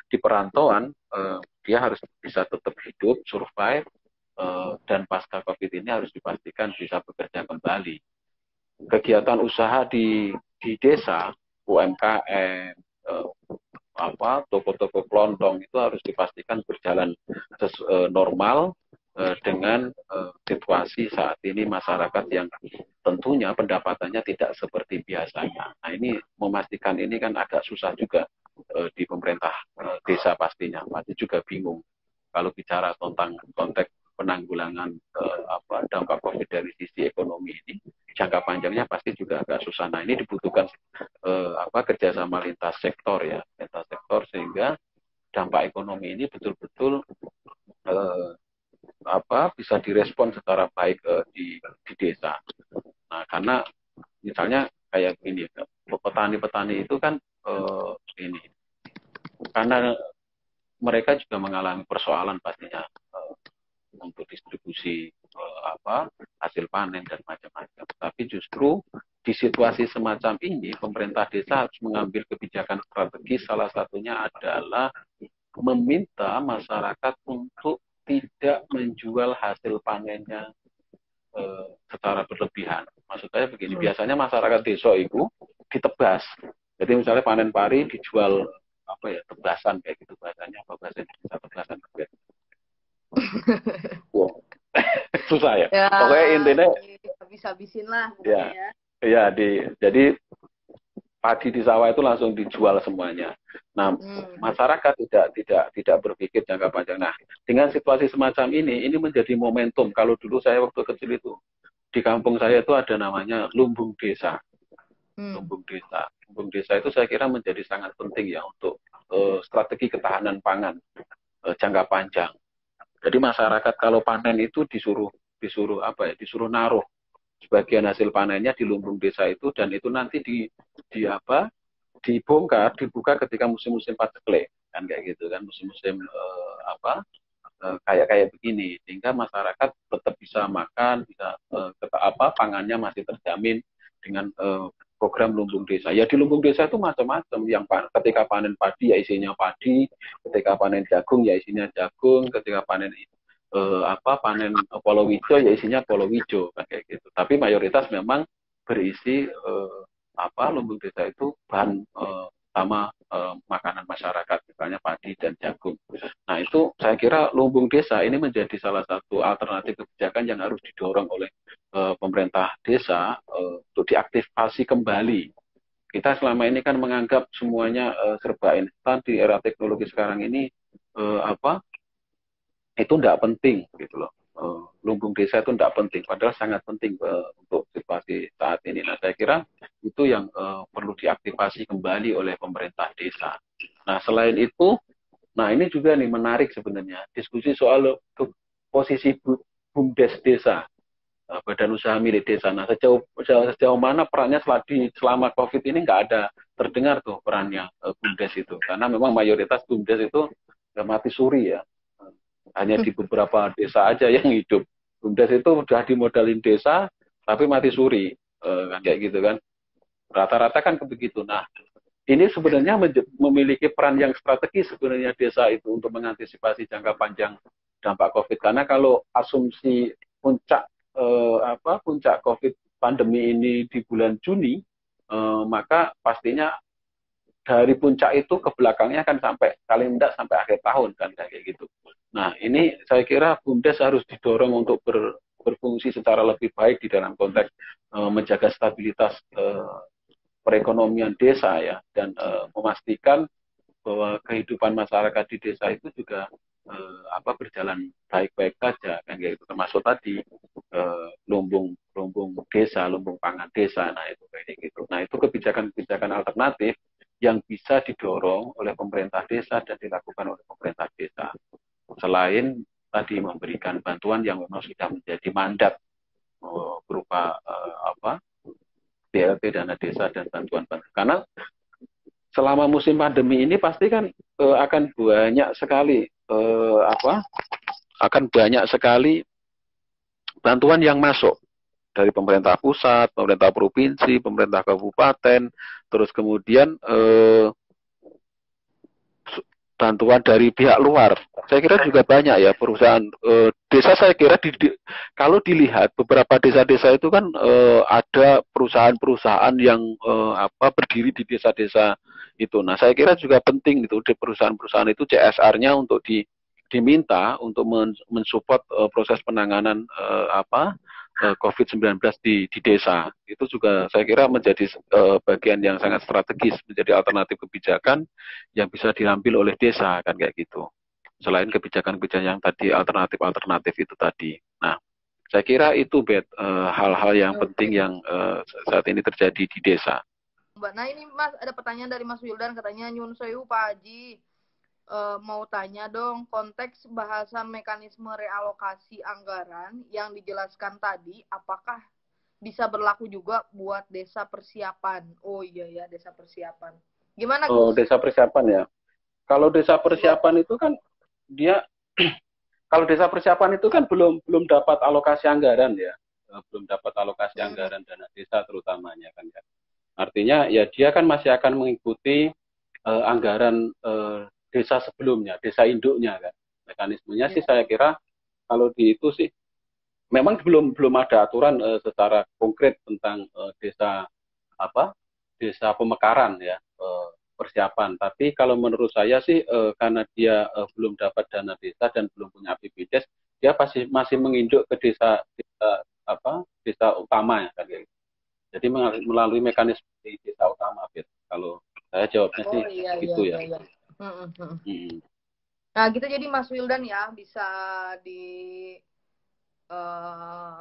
Speaker 2: di perantauan, dia harus bisa tetap hidup, survive, dan pasca COVID ini harus dipastikan bisa bekerja kembali. Kegiatan usaha di desa, UMKM, toko-toko kelontong itu harus dipastikan berjalan normal dengan situasi saat ini masyarakat yang tentunya pendapatannya tidak seperti biasanya. Nah ini memastikan ini kan agak susah juga di pemerintah desa pastinya. Pasti juga bingung kalau bicara tentang konteks penanggulangan dampak COVID dari sisi ekonomi ini. Jangka panjangnya pasti juga agak susah. Nah ini dibutuhkan kerjasama lintas sektor ya, lintas sektor sehingga dampak ekonomi ini betul-betul bisa direspon secara baik di desa. Nah, karena misalnya kayak gini, petani-petani itu kan karena mereka juga mengalami persoalan pastinya untuk distribusi hasil panen dan macam-macam. Tapi justru di situasi semacam ini, pemerintah desa harus mengambil kebijakan strategis. Salah satunya adalah meminta masyarakat untuk tidak menjual hasil panennya secara berlebihan. Maksud saya begini, biasanya masyarakat desa itu ditebas. Jadi misalnya panen pari dijual tebasan kayak gitu bahasanya, apa bahasa Indonesia tebasan juga. Wow. Susah ya. Pokoknya intinya
Speaker 1: habis-habisin lah
Speaker 2: ya.
Speaker 1: ya.
Speaker 2: Ya, jadi padi di sawah itu langsung dijual semuanya. Nah, masyarakat tidak berpikir jangka panjang. Nah, dengan situasi semacam ini menjadi momentum. Kalau dulu saya waktu kecil itu di kampung saya itu ada namanya lumbung desa. Lumbung desa. Lumbung desa itu saya kira menjadi sangat penting ya untuk strategi ketahanan pangan jangka panjang. Jadi masyarakat kalau panen itu disuruh naruh sebagian hasil panennya di lumbung desa itu, dan itu nanti dibuka ketika musim-musim paceklik kan kayak gitu kan, musim-musim kayak begini, sehingga masyarakat tetap bisa makan, bisa pangannya masih terjamin dengan program lumbung desa. Ya di lumbung desa itu macam-macam, yang ketika panen padi ya isinya padi, ketika panen jagung ya isinya jagung, ketika panen panen polowijo ya isinya polowijo kan kayak gitu. Tapi mayoritas memang berisi lumbung desa itu bahan makanan masyarakat, misalnya padi dan jagung. Nah itu saya kira lumbung desa ini menjadi salah satu alternatif kebijakan yang harus didorong oleh pemerintah desa untuk diaktifasi kembali. Kita selama ini kan menganggap semuanya serba instan. Di era teknologi sekarang ini itu tidak penting gitu loh. Lumbung desa itu tidak penting, padahal sangat penting untuk situasi saat ini. Nah, saya kira itu yang perlu diaktifasi kembali oleh pemerintah desa. Nah, selain itu, ini juga nih menarik sebenarnya diskusi soal posisi BUMDes desa, badan usaha milik desa. Nah, sejauh mana perannya selama COVID ini nggak ada terdengar tuh perannya BUMDes itu, karena memang mayoritas BUMDes itu mati suri ya. Hanya di beberapa desa aja yang hidup. BUMDes itu udah dimodalin desa, tapi mati suri, kan kayak gitu kan. Rata-rata kan begitu. Nah, ini sebenarnya memiliki peran yang strategis sebenarnya desa itu untuk mengantisipasi jangka panjang dampak COVID. Karena kalau asumsi puncak COVID pandemi ini di bulan Juni, maka pastinya dari puncak itu ke belakangnya kan paling tidak sampai akhir tahun kan kayak gitu. Nah, ini saya kira BUMDes harus didorong untuk berfungsi secara lebih baik di dalam konteks menjaga stabilitas perekonomian desa ya, dan memastikan bahwa kehidupan masyarakat di desa itu juga berjalan baik-baik saja kan gitu, termasuk tadi lumbung desa, lumbung pangan desa. Nah, itu kayak gitu. Nah, itu kebijakan-kebijakan alternatif yang bisa didorong oleh pemerintah desa dan dilakukan oleh pemerintah desa. Selain tadi memberikan bantuan yang memang sudah menjadi mandat berupa BLT, dana desa, dan bantuan-bantuan. Karena selama musim pandemi ini pasti kan akan banyak sekali bantuan yang masuk dari pemerintah pusat, pemerintah provinsi, pemerintah kabupaten, terus kemudian bantuan dari pihak luar. Saya kira juga banyak ya perusahaan desa. Saya kira kalau dilihat beberapa desa-desa itu kan ada perusahaan-perusahaan yang berdiri di desa-desa itu. Nah, saya kira juga penting itu di perusahaan-perusahaan itu CSR-nya untuk diminta untuk mensupport proses penanganan COVID-19 di desa. Itu juga saya kira menjadi bagian yang sangat strategis, menjadi alternatif kebijakan yang bisa diambil oleh desa kan kayak gitu. Selain kebijakan-kebijakan yang tadi alternatif itu tadi. Nah, saya kira itu hal-hal yang penting yang saat ini terjadi di desa.
Speaker 1: Mbak, nah ini Mas ada pertanyaan dari Mas Wildan, katanya nyun sewu Pak Haji. Mau tanya dong, konteks bahasan mekanisme realokasi anggaran yang dijelaskan tadi, apakah bisa berlaku juga buat desa persiapan? Oh iya ya, desa persiapan. Gimana Gus?
Speaker 2: Desa persiapan ya. Kalau desa persiapan itu kan dia kalau desa persiapan itu kan belum belum dapat alokasi anggaran ya. Belum dapat alokasi anggaran dana desa terutamanya kan ya. Artinya ya dia kan masih akan mengikuti anggaran desa sebelumnya, desa induknya kan. Mekanismenya sih saya kira kalau di itu sih memang belum belum ada aturan secara konkret tentang desa apa desa pemekaran ya persiapan. Tapi kalau menurut saya sih karena dia belum dapat dana desa dan belum punya APBDes, dia pasti masih menginduk ke desa desa apa desa utama ya kan gitu. Jadi melalui mekanisme di desa utama, Fit. Kalau saya jawabnya sih gitu ya.
Speaker 1: Iya.
Speaker 2: Hmm.
Speaker 1: Nah, gitu jadi Mas Wildan ya bisa di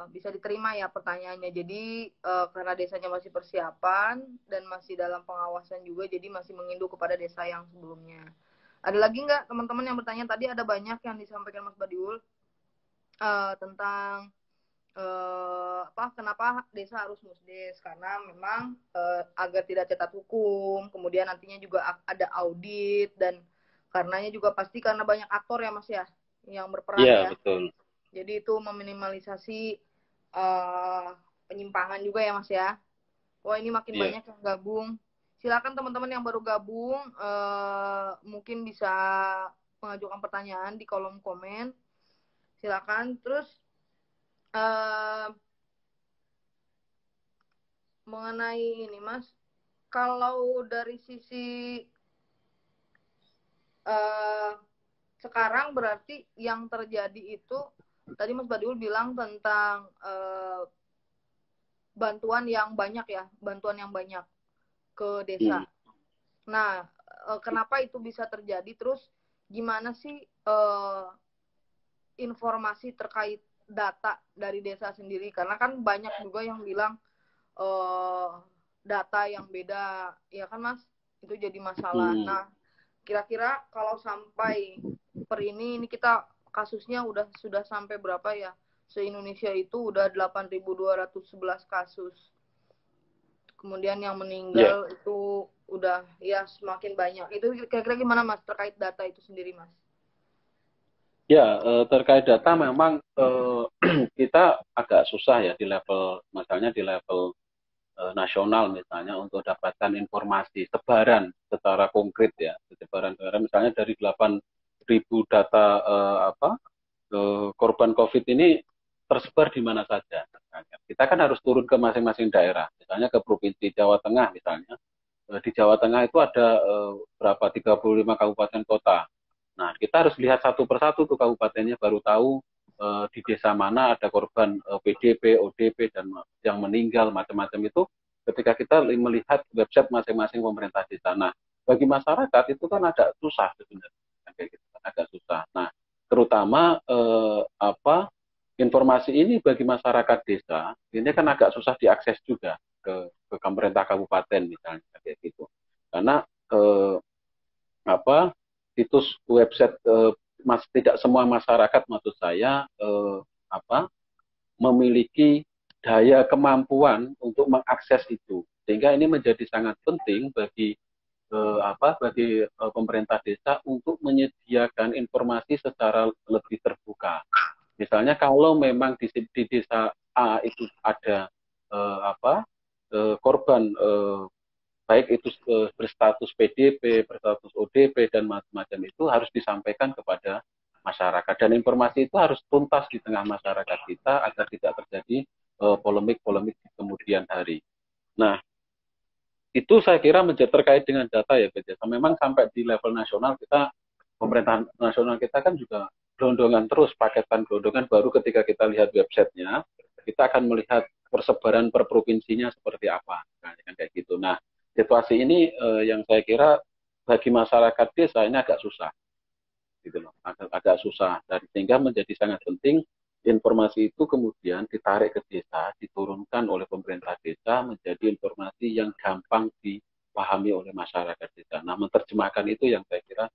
Speaker 1: bisa diterima ya pertanyaannya. Jadi karena desanya masih persiapan dan masih dalam pengawasan juga, jadi masih menginduk kepada desa yang sebelumnya. Ada lagi nggak teman-teman yang bertanya? Tadi ada banyak yang disampaikan Mas Badiul tentang kenapa desa harus musdes, karena memang agar tidak cacat hukum, kemudian nantinya juga ada audit, dan karenanya juga pasti karena banyak aktor ya Mas ya yang berperan
Speaker 2: Iya,
Speaker 1: ya.
Speaker 2: betul.
Speaker 1: Jadi itu meminimalisasi penyimpangan juga ya Mas ya. Wah, ini makin
Speaker 2: Iya.
Speaker 1: banyak yang gabung. Silakan teman-teman yang baru gabung mungkin bisa mengajukan pertanyaan di kolom komen. Silakan. Terus mengenai ini Mas, kalau dari sisi sekarang berarti yang terjadi itu tadi Mas Badiul bilang tentang bantuan yang banyak ya, bantuan yang banyak ke desa. Nah, kenapa itu bisa terjadi? Terus gimana sih informasi terkait data dari desa sendiri? Karena kan banyak juga yang bilang data yang beda, ya kan Mas? Itu jadi masalah. Nah, kira-kira kalau sampai per ini kita kasusnya sudah sampai berapa ya? Se-Indonesia itu udah 8.211 kasus. Kemudian yang meninggal itu udah ya semakin banyak. Itu kira-kira gimana Mas terkait data itu sendiri Mas?
Speaker 2: Ya, terkait data memang kita agak susah ya di level, misalnya di level nasional misalnya untuk dapatkan informasi sebaran secara konkret ya, sebaran misalnya dari 8.000 data korban COVID ini tersebar di mana saja. Kita kan harus turun ke masing-masing daerah, misalnya ke Provinsi Jawa Tengah misalnya. Di Jawa Tengah itu ada berapa 35 kabupaten kota. Nah, kita harus lihat satu persatu tuh kabupatennya, baru tahu di desa mana ada korban PDP, ODP, dan yang meninggal, macam-macam itu ketika kita melihat website masing-masing pemerintah desa. Nah, bagi masyarakat itu kan agak susah sebenarnya. Kayak gitu, agak susah. Nah, terutama informasi ini bagi masyarakat desa, ini kan agak susah diakses juga ke pemerintah kabupaten misalnya, kayak gitu. Karena situs website tidak semua masyarakat maksud saya memiliki daya kemampuan untuk mengakses itu, sehingga ini menjadi sangat penting bagi pemerintah desa untuk menyediakan informasi secara lebih terbuka. Misalnya kalau memang di desa A itu ada korban baik itu berstatus PDP, berstatus ODP, dan macam-macam, itu harus disampaikan kepada masyarakat. Dan informasi itu harus tuntas di tengah masyarakat kita agar tidak terjadi polemik-polemik di kemudian hari. Nah, itu saya kira menjadi terkait dengan data ya, Beda. Memang sampai di level nasional kita, pemerintah nasional kita kan juga gelondongan terus, paketan gelondongan baru ketika kita lihat websitenya, kita akan melihat persebaran per provinsinya seperti apa. Nah, kayak gitu. Nah, situasi ini yang saya kira bagi masyarakat desa ini agak susah, gitu loh, agak susah, dan sehingga menjadi sangat penting informasi itu kemudian ditarik ke desa, diturunkan oleh pemerintah desa menjadi informasi yang gampang dipahami oleh masyarakat desa. Nah, menerjemahkan itu yang saya kira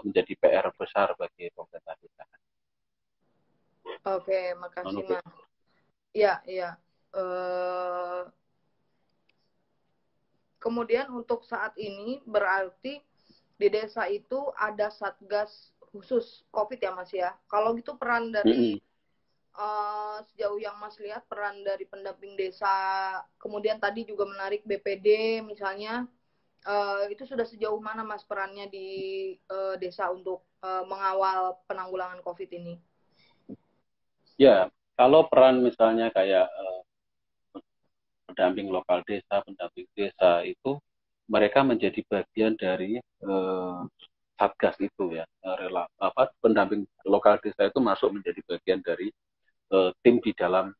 Speaker 2: menjadi PR besar bagi pemerintah desa.
Speaker 1: Oke, makasih Mas. Iya. Kemudian untuk saat ini berarti di desa itu ada satgas khusus COVID ya Mas ya. Kalau gitu peran dari
Speaker 2: Mm-mm.
Speaker 1: sejauh yang Mas lihat peran dari pendamping desa, kemudian tadi juga menarik BPD misalnya, itu sudah sejauh mana Mas perannya di desa untuk mengawal penanggulangan COVID ini?
Speaker 2: Ya, kalau peran misalnya kayak pendamping lokal desa, pendamping desa itu mereka menjadi bagian dari satgas itu ya, rela apa pendamping lokal desa itu masuk menjadi bagian dari tim di dalam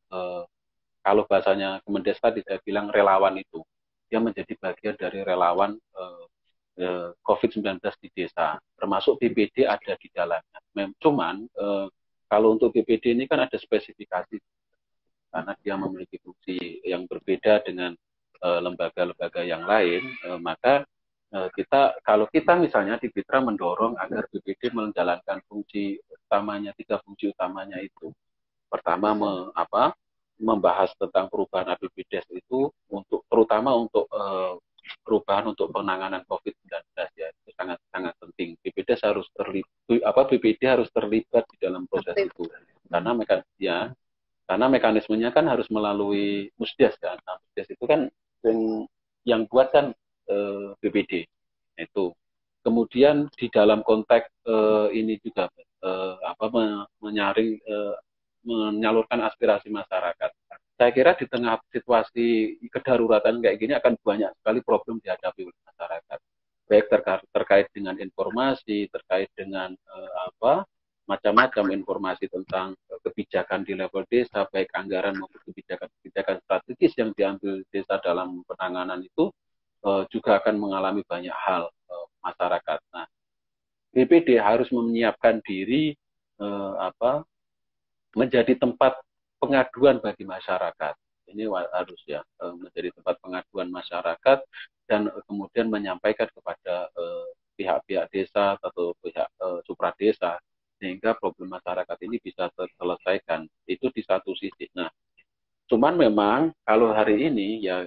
Speaker 2: kalau bahasanya Kemendes tadi saya bilang relawan itu, dia menjadi bagian dari relawan COVID-19 di desa, termasuk BPD ada di dalamnya. Cuman kalau untuk BPD ini kan ada spesifikasi karena dia memiliki fungsi yang berbeda dengan lembaga-lembaga yang lain, maka kita kalau kita misalnya di Fitra mendorong agar BPD menjalankan fungsi utamanya, tiga fungsi utamanya itu. Pertama membahas tentang perubahan APBDes itu untuk terutama untuk perubahan untuk penanganan COVID-19 ya itu sangat sangat penting. BPD harus terlibat BPD harus terlibat di dalam proses itu karena karena mekanismenya kan harus melalui Musdes kan. Nah, Musdes itu kan yang buat kan BPD itu. Kemudian di dalam konteks ini juga menyaring menyalurkan aspirasi masyarakat. Saya kira di tengah situasi kedaruratan kayak gini akan banyak sekali problem dihadapi oleh masyarakat. Baik terkait dengan informasi, terkait dengan macam-macam informasi tentang kebijakan di level desa, baik anggaran maupun kebijakan-kebijakan strategis yang diambil desa dalam penanganan itu juga akan mengalami banyak hal masyarakat. Nah, BPD harus menyiapkan diri menjadi tempat pengaduan bagi masyarakat. Ini harus ya menjadi tempat pengaduan masyarakat dan kemudian menyampaikan kepada pihak-pihak desa atau pihak supradesa sehingga problem masyarakat ini bisa terselesaikan. Itu di satu sisi. Nah, cuman memang kalau hari ini ya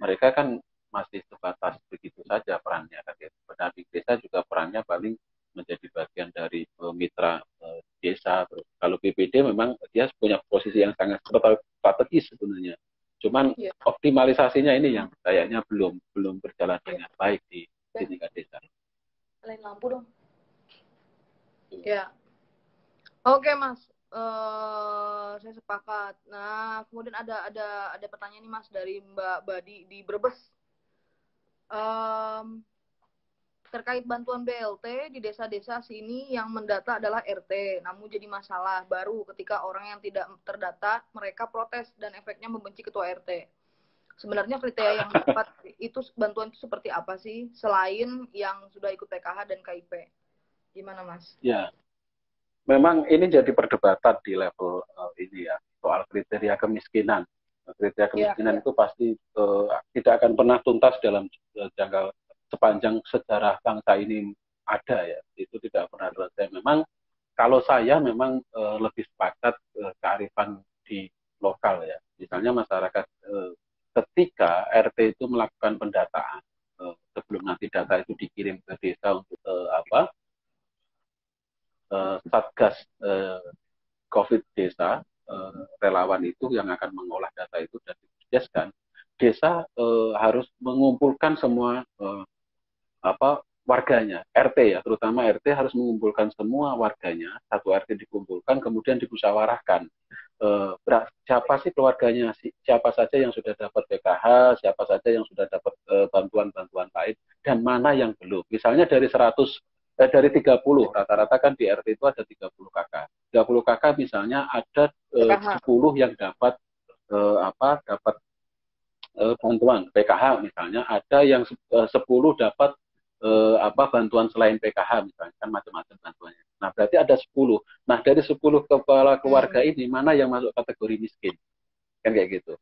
Speaker 2: mereka kan masih sebatas begitu saja perannya kan ya. Pendamping desa juga perannya paling menjadi bagian dari mitra desa. Terus kalau BPD memang dia punya posisi yang sangat strategis sebenarnya. Cuman
Speaker 1: Ya.
Speaker 2: optimalisasinya ini yang kayaknya belum berjalan dengan baik di tingkat desa.
Speaker 1: Lain lampu dong. Ya. Oke Mas, saya sepakat. Nah, kemudian ada pertanyaan nih Mas dari Mbak Badi di Brebes. Terkait bantuan BLT di desa-desa sini yang mendata adalah RT, namun jadi masalah baru ketika orang yang tidak terdata mereka protes dan efeknya membenci ketua RT. Sebenarnya kriteria yang dapat itu bantuan itu seperti apa sih selain yang sudah ikut PKH dan KIP? Gimana Mas?
Speaker 2: Ya, memang ini jadi perdebatan di level ini ya soal kriteria kemiskinan. Kriteria kemiskinan
Speaker 1: Ya.
Speaker 2: itu pasti tidak akan pernah tuntas dalam jangka sepanjang sejarah bangsa ini ada ya. Itu tidak pernah selesai. Memang kalau saya memang lebih sepakat kearifan di lokal ya. Misalnya masyarakat ketika RT itu melakukan pendataan sebelum nanti data itu dikirim ke desa untuk satgas COVID desa, relawan itu yang akan mengolah data itu dan dideskan, desa harus mengumpulkan semua warganya, RT ya, terutama RT harus mengumpulkan semua warganya, satu RT dikumpulkan, kemudian dimusyawarahkan. Siapa sih keluarganya, siapa saja yang sudah dapat PKH, siapa saja yang sudah dapat bantuan-bantuan lain, dan mana yang belum. Misalnya dari 30, rata-rata kan di RT itu ada 30 kakak. 30 kakak misalnya ada 10 yang dapat dapat bantuan PKH misalnya, ada yang 10 dapat bantuan selain PKH misalnya, kan macam-macam bantuannya. Nah, berarti ada 10. Nah, dari 10 kepala keluarga ini mana yang masuk kategori miskin? Kan kayak gitu.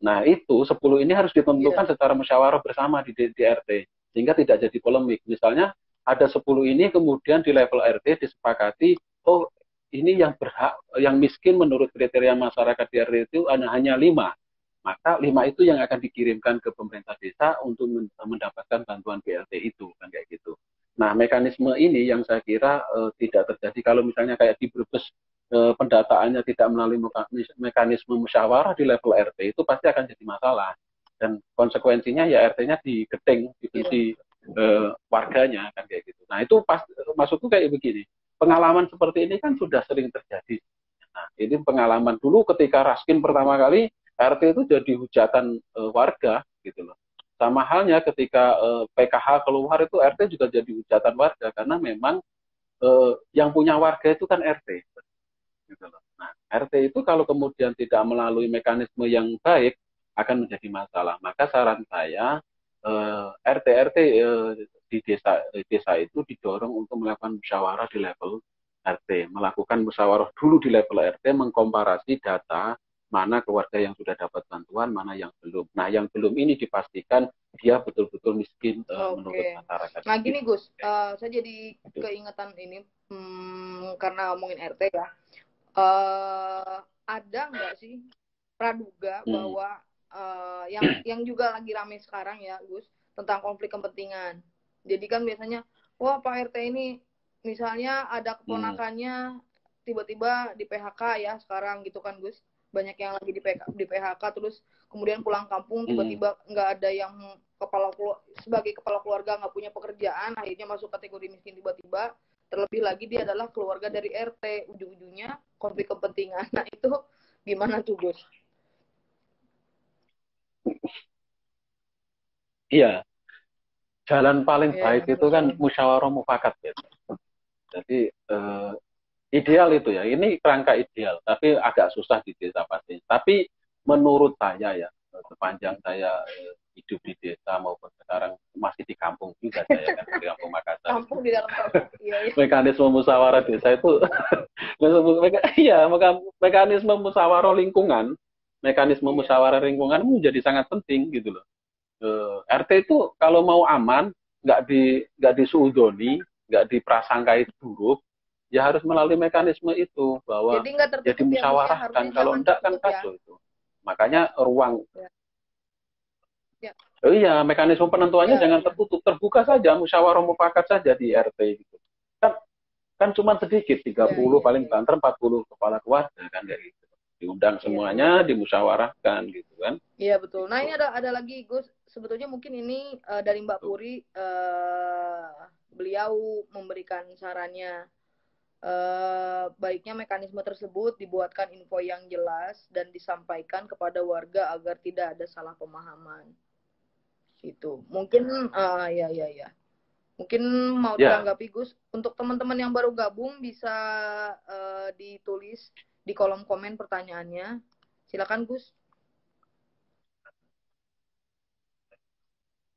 Speaker 2: Nah itu 10 ini harus ditentukan secara musyawarah bersama di RT sehingga tidak jadi polemik. Misalnya ada 10 ini kemudian di level RT disepakati, oh ini yang berhak, yang miskin menurut kriteria masyarakat di RT itu hanya 5. Maka 5 itu yang akan dikirimkan ke pemerintah desa untuk mendapatkan bantuan BLT itu kan kayak gitu. Nah, mekanisme ini yang saya kira tidak terjadi kalau misalnya kayak di Brebes pendataannya tidak melalui mekanisme musyawarah di level RT, itu pasti akan jadi masalah. Dan konsekuensinya ya RT-nya digeting, dibenci warganya kan kayak gitu. Nah, itu pas maksudku kayak begini. Pengalaman seperti ini kan sudah sering terjadi. Nah, ini pengalaman dulu ketika Raskin pertama kali RT itu jadi hujatan warga gitu loh. Sama halnya ketika PKH keluar itu RT juga jadi hujatan warga karena memang yang punya warga itu kan RT. Gitu loh. Nah, RT itu kalau kemudian tidak melalui mekanisme yang baik akan menjadi masalah. Maka saran saya RT-RT di desa itu didorong untuk melakukan musyawarah di level RT, melakukan musyawarah dulu di level RT, mengkomparasi data mana keluarga yang sudah dapat bantuan, mana yang belum. Nah, yang belum ini dipastikan dia betul-betul miskin menurut masyarakat.
Speaker 1: Nah, gini Gus, saya jadi keingetan ini karena ngomongin RT ya. Ada nggak sih praduga bahwa yang juga lagi rame sekarang ya Gus, tentang konflik kepentingan. Jadi kan biasanya, wah Pak RT ini misalnya ada keponakannya tiba-tiba di PHK ya sekarang gitu kan Gus, banyak yang lagi di PHK terus kemudian pulang kampung tiba-tiba nggak ada yang sebagai kepala keluarga nggak punya pekerjaan, akhirnya masuk kategori miskin tiba-tiba. Terlebih lagi dia adalah keluarga dari RT, ujung-ujungnya konflik kepentingan. Nah itu gimana tuh Gus?
Speaker 2: Iya, jalan paling baik itu kan musyawarah mufakat ya. Jadi ideal itu ya, ini kerangka ideal, tapi agak susah di desa pasti. Tapi menurut saya ya, sepanjang saya hidup di desa maupun sekarang masih di kampung juga saya kan di kampung Makassar.
Speaker 1: Kampung di dalam kampung. Iya.
Speaker 2: Mekanisme musyawarah desa itu, iya mekanisme musyawarah lingkungan, musyawarah lingkungan menjadi sangat penting gitu loh. RT itu kalau mau aman, nggak disuudoni, nggak diprasangkai buruk, ya harus melalui mekanisme itu bahwa jadi musyawarahkan. Ya, kalau enggak kan kacau itu. Makanya ruang iya, mekanisme penentuannya jangan tertutup, terbuka saja, musyawarah mufakat saja di RT gitu. Kan cuma sedikit, 30 paling banter 40 kepala keluarga kan kayak gitu. Diundang semuanya, dimusyawarahkan gitu kan.
Speaker 1: Iya betul. Nah ini ada lagi Gus, sebetulnya mungkin ini dari Mbak Puri, beliau memberikan sarannya, baiknya mekanisme tersebut dibuatkan info yang jelas dan disampaikan kepada warga agar tidak ada salah pemahaman. Gitu. Mungkin ya. Mungkin mau ditanggapi Gus, untuk teman-teman yang baru gabung bisa ditulis di kolom komen pertanyaannya. Silakan Gus.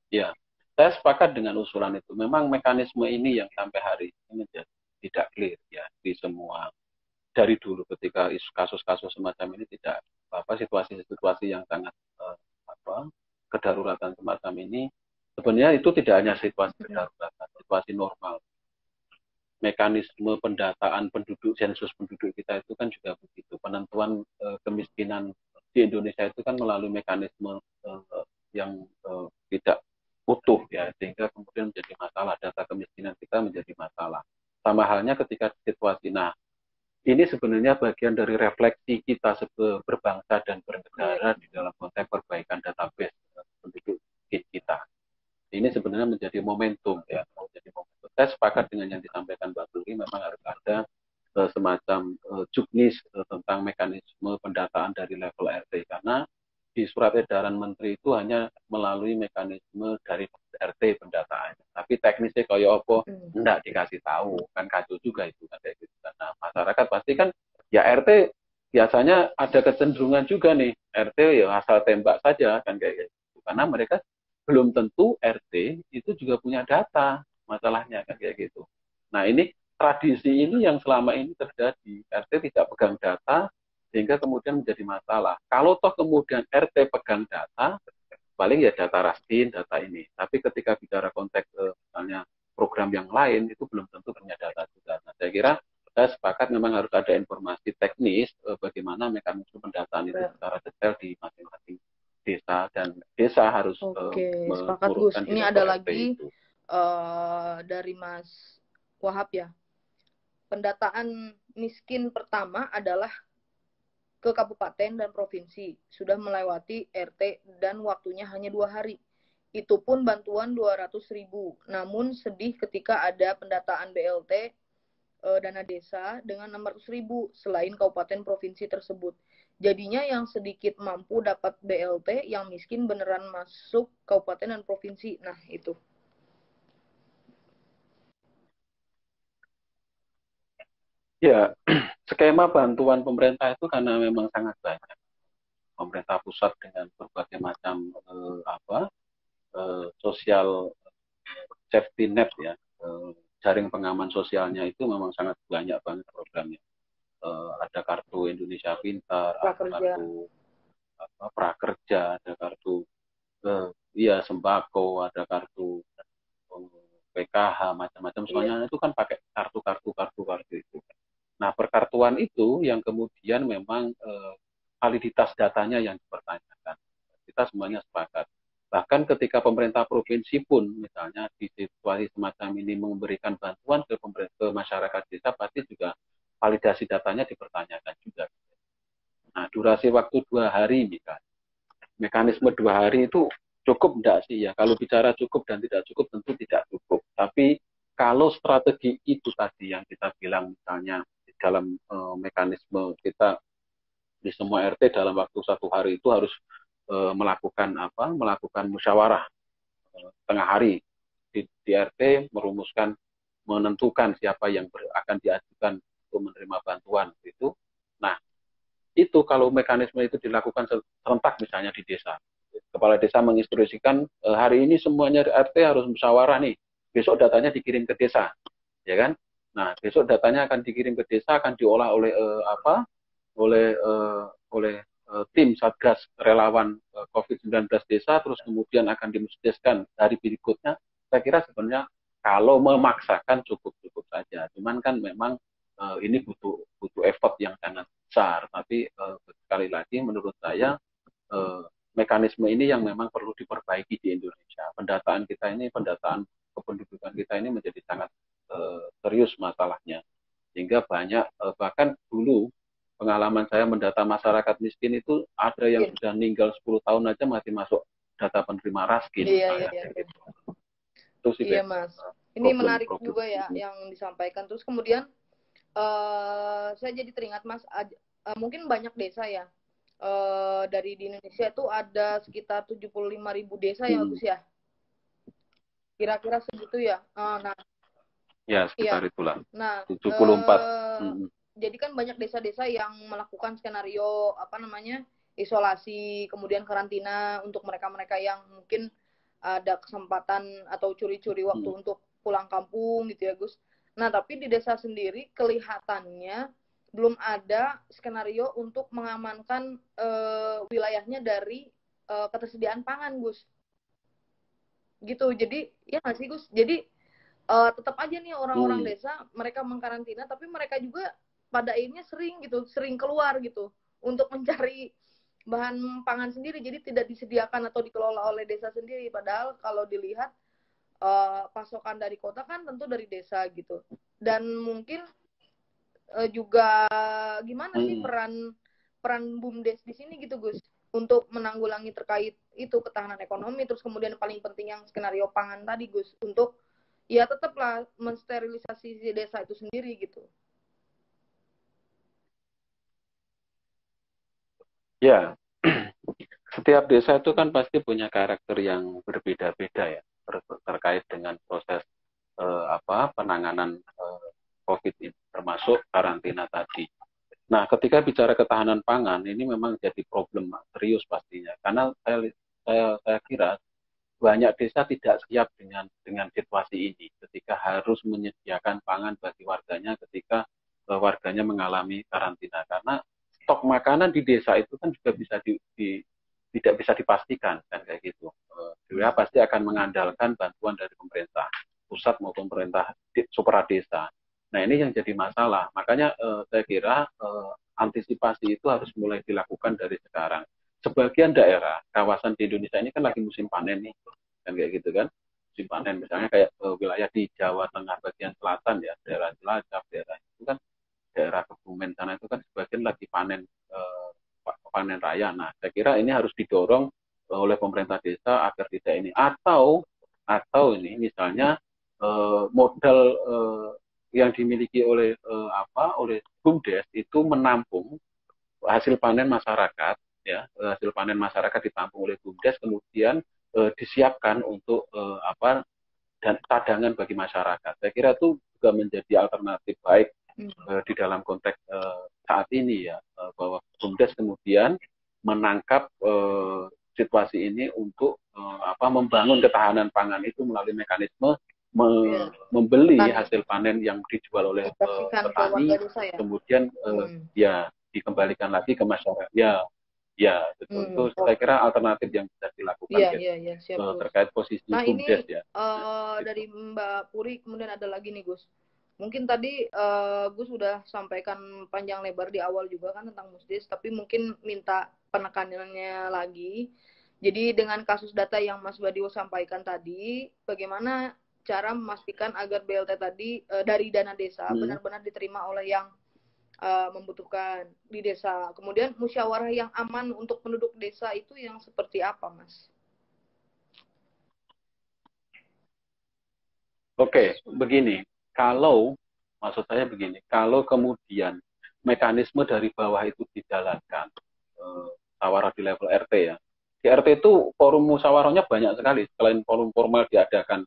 Speaker 2: Ya, saya sepakat dengan usulan itu. Memang mekanisme ini yang sampai hari ini menjadi tidak clear ya di semua, dari dulu ketika kasus-kasus semacam ini tidak situasi-situasi yang sangat kedaruratan semacam ini, sebenarnya itu tidak hanya situasi kedaruratan, situasi normal. Mekanisme pendataan penduduk, sensus penduduk kita itu kan juga begitu. Penentuan kemiskinan di Indonesia itu kan melalui mekanisme yang tidak utuh ya, sehingga kemudian menjadi masalah, data kemiskinan kita menjadi masalah. Sama halnya ketika situasi, nah ini sebenarnya bagian dari refleksi kita berbangsa dan bernegara di dalam konteks perbaikan database penduduk kita. Ini sebenarnya menjadi momentum ya, Saya sepakat dengan yang disampaikan Mbak Turi, memang harus ada semacam juknis tentang mekanisme pendataan dari level RT, karena di surat edaran menteri itu hanya melalui mekanisme dari RT pendataannya. Tapi teknisnya kayak apa, enggak dikasih tahu, kan kacau juga itu kan kayak gitu. Nah, masyarakat pasti kan ya RT biasanya ada kecenderungan juga nih, RT ya asal tembak saja kan kayak gitu. Karena mereka belum tentu RT itu juga punya data masalahnya kan kayak gitu. Nah, ini tradisi ini yang selama ini terjadi. RT tidak pegang data, sehingga kemudian menjadi masalah. Kalau toh kemudian RT pegang data, paling ya data Raskin, data ini. Tapi ketika bicara konteks misalnya program yang lain, itu belum tentu punya data juga. Nah, saya kira saya sepakat memang harus ada informasi teknis bagaimana mekanisme pendataan itu secara detail di masing-masing desa, dan desa harus
Speaker 1: sepakat Gus. Ini ada lagi itu. dari Mas Wahab ya. Pendataan miskin pertama adalah ke kabupaten dan provinsi, sudah melewati RT dan waktunya hanya 2 hari. Itu pun bantuan 200.000. Namun sedih ketika ada pendataan BLT dana desa dengan 600.000 selain kabupaten provinsi tersebut. Jadinya yang sedikit mampu dapat BLT, yang miskin beneran masuk kabupaten dan provinsi. Nah, itu.
Speaker 2: Ya, skema bantuan pemerintah itu karena memang sangat banyak. Pemerintah pusat dengan berbagai macam sosial safety net ya, jaring pengaman sosialnya itu memang sangat banyak banget programnya. Ada kartu Indonesia Pintar, ada
Speaker 1: Prakerja.
Speaker 2: kartu prakerja, ada kartu iya sembako, ada kartu PKH macam-macam. Soalnya itu kan pakai kartu itu. Nah, perkartuan itu yang kemudian memang validitas datanya yang dipertanyakan. Kita semuanya sepakat. Bahkan ketika pemerintah provinsi pun misalnya di situasi semacam ini memberikan bantuan ke masyarakat desa, pasti juga validasi datanya dipertanyakan juga. Nah, durasi waktu 2 hari misalnya. Mekanisme 2 hari itu cukup enggak sih ya? Kalau bicara cukup dan tidak cukup tentu tidak cukup. Tapi kalau strategi itu tadi yang kita bilang misalnya di dalam mekanisme kita di semua RT dalam waktu 1 hari itu harus melakukan musyawarah tengah hari di RT merumuskan menentukan siapa yang akan diajukan untuk menerima bantuan itu. Nah, itu kalau mekanisme itu dilakukan serentak misalnya di desa, kepala desa menginstruksikan hari ini semuanya RT harus musyawarah nih, besok datanya dikirim ke desa, ya kan? Nah, besok datanya akan dikirim ke desa, akan diolah oleh oleh tim Satgas Relawan COVID-19 desa, terus kemudian akan dimusdeskan hari berikutnya. Saya kira sebenarnya kalau memaksakan cukup-cukup saja. Cuman kan memang ini butuh effort yang sangat besar. Tapi sekali lagi menurut saya mekanisme ini yang memang perlu diperbaiki di Indonesia. Pendataan kependudukan kita ini menjadi sangat serius masalahnya. Sehingga banyak, bahkan dulu pengalaman saya mendata masyarakat miskin itu ada yang sudah meninggal 10 tahun aja masih masuk data penerima raskin.
Speaker 1: Iya.
Speaker 2: Itu sih,
Speaker 1: iya Mas. Ini menarik juga ya yang disampaikan. Terus kemudian saya jadi teringat Mas, mungkin banyak desa ya. Dari di Indonesia itu ada sekitar 75.000 desa ya Gus ya. Kira-kira segitu ya. Nah,
Speaker 2: ya sekitar itulah.
Speaker 1: Nah,
Speaker 2: 74.
Speaker 1: Jadi kan banyak desa-desa yang melakukan skenario isolasi, kemudian karantina untuk mereka-mereka yang mungkin ada kesempatan atau curi-curi waktu untuk pulang kampung gitu ya Gus. Nah, tapi di desa sendiri kelihatannya belum ada skenario untuk mengamankan wilayahnya dari ketersediaan pangan Gus. Gitu. Jadi ya nggak sih Gus? Jadi tetap aja nih orang-orang desa mereka mengkarantina, tapi mereka juga pada akhirnya sering keluar gitu untuk mencari bahan pangan sendiri, jadi tidak disediakan atau dikelola oleh desa sendiri. Padahal kalau dilihat pasokan dari kota kan tentu dari desa gitu. Dan mungkin juga gimana sih peran BUMDes di sini gitu Gus, untuk menanggulangi terkait itu ketahanan ekonomi, terus kemudian paling penting yang skenario pangan tadi Gus, untuk ya tetaplah mensterilisasi si desa itu sendiri gitu.
Speaker 2: Ya, setiap desa itu kan pasti punya karakter yang berbeda-beda ya terkait dengan proses penanganan COVID ini, termasuk karantina tadi. Nah, ketika bicara ketahanan pangan ini memang jadi problem serius pastinya, karena saya kira banyak desa tidak siap dengan situasi ini ketika harus menyediakan pangan bagi warganya ketika warganya mengalami karantina, karena stok makanan di desa itu kan juga tidak bisa dipastikan kan kayak gitu. Dia pasti akan mengandalkan bantuan dari pemerintah pusat maupun pemerintah supra desa. Nah, ini yang jadi masalah. Makanya saya kira antisipasi itu harus mulai dilakukan dari sekarang. Sebagian daerah kawasan di Indonesia ini kan lagi musim panen nih, kan kayak gitu kan. musim panen. Misalnya kayak wilayah di Jawa Tengah bagian selatan ya, daerah Cilacap, daerah itu kan daerah Kebumen sana itu kan sebagian lagi panen panen raya. Nah, saya kira ini harus didorong oleh pemerintah desa agar tidak ini atau ini misalnya modal yang dimiliki oleh oleh BUMDes itu menampung hasil panen masyarakat ya, hasil panen masyarakat ditampung oleh BUMDes kemudian disiapkan untuk dan cadangan bagi masyarakat. Saya kira itu juga menjadi alternatif baik di dalam konteks saat ini ya, bahwa BUMDes kemudian menangkap situasi ini untuk membangun ketahanan pangan itu melalui mekanisme membeli hasil panen yang dijual oleh petani, kemudian ya dikembalikan lagi ke masyarakat. Ya, betul. Itu saya kira alternatif yang bisa dilakukan
Speaker 1: siap,
Speaker 2: terkait posisi BUMDes ya.
Speaker 1: Dari Mbak Puri kemudian ada lagi nih Gus. Mungkin tadi Gus sudah sampaikan panjang lebar di awal juga kan tentang Musdes, tapi mungkin minta penekanannya lagi. Jadi dengan kasus data yang Mas Badio sampaikan tadi, bagaimana cara memastikan agar BLT tadi dari dana desa benar-benar diterima oleh yang membutuhkan di desa. Kemudian musyawarah yang aman untuk penduduk desa itu yang seperti apa, Mas?
Speaker 2: Oke, begini. Maksud saya begini, kalau kemudian mekanisme dari bawah itu dijalankan, musyawarah di level RT ya. Di RT itu forum musyawarahnya banyak sekali. Selain forum formal diadakan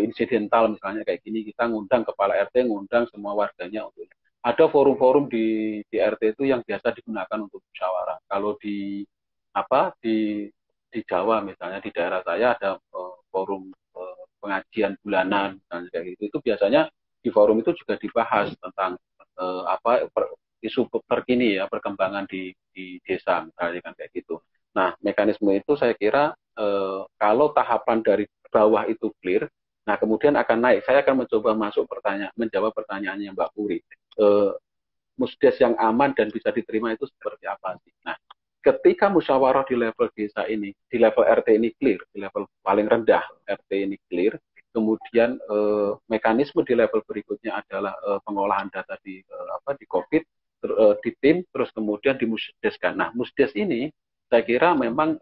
Speaker 2: insidental misalnya kayak gini, kita ngundang kepala RT, ngundang semua warganya untuk ada forum-forum di RT itu yang biasa digunakan untuk musyawarah. Kalau di Jawa misalnya di daerah saya ada forum pengajian bulanan misalnya kayak gitu. Itu biasanya di forum itu juga dibahas tentang isu terkini ya, perkembangan di desa misalnya kan kayak gitu. Nah, mekanisme itu saya kira kalau tahapan dari bawah itu clear, nah kemudian akan naik. Saya akan mencoba menjawab pertanyaannya Mbak Puri. Musdes yang aman dan bisa diterima itu seperti apa sih? Nah, ketika musyawarah di level desa ini, di level RT ini clear, di level paling rendah RT ini clear, kemudian mekanisme di level berikutnya adalah pengolahan data di COVID, di tim, terus kemudian dimusdeskan. Nah, musdes ini saya kira memang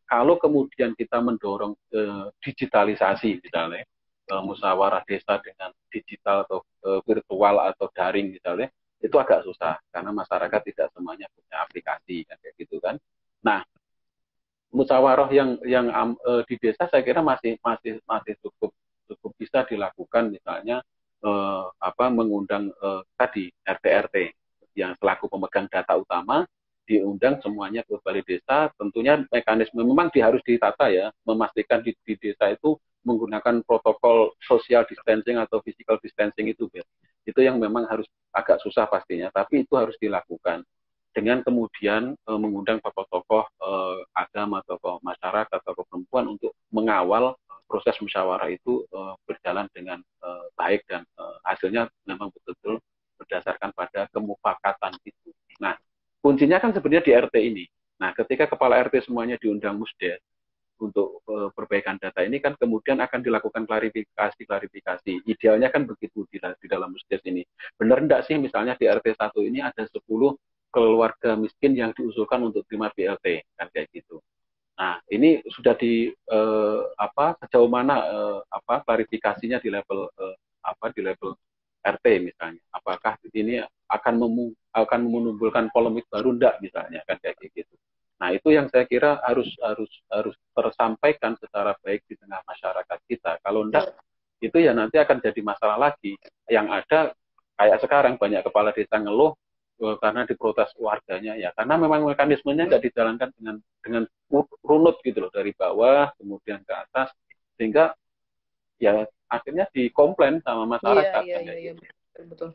Speaker 2: kalau kemudian kita mendorong digitalisasi misalnya, musyawarah desa dengan digital atau virtual atau daring misalnya, itu agak susah karena masyarakat tidak semuanya punya aplikasi kan kayak gitu kan. Nah, musyawarah yang di desa saya kira masih cukup bisa dilakukan misalnya mengundang tadi RT yang selaku pemegang data utama diundang semuanya ke balai desa. Tentunya mekanisme memang harus ditata ya, memastikan di desa itu menggunakan protokol social distancing atau physical distancing itu ya. Itu yang memang harus agak susah pastinya, tapi itu harus dilakukan dengan kemudian mengundang tokoh-tokoh agama, tokoh masyarakat, tokoh perempuan untuk mengawal proses musyawarah itu berjalan dengan baik dan hasilnya memang betul-betul berdasarkan pada kemufakatan itu. Nah, kuncinya kan sebenarnya di RT ini. Nah, ketika kepala RT semuanya diundang musdes untuk perbaikan data ini kan kemudian akan dilakukan klarifikasi. Idealnya kan begitu di dalam musdes ini. Benar enggak sih misalnya di RT 1 ini ada 10 keluarga miskin yang diusulkan untuk terima BLT kan kayak gitu. Nah, ini sudah sejauh mana klarifikasinya di level RT misalnya. Apakah ini akan menimbulkan polemik baru enggak misalnya kan kayak gitu. Nah, itu yang saya kira harus tersampaikan secara baik di tengah masyarakat kita. Kalau enggak, itu ya nanti akan jadi masalah lagi. Yang ada kayak sekarang banyak kepala desa ngeluh karena diprotes warganya ya. Karena memang mekanismenya nggak dijalankan dengan runut gitu loh, dari bawah kemudian ke atas, sehingga ya akhirnya dikomplain sama masyarakat.
Speaker 1: Iya, betul.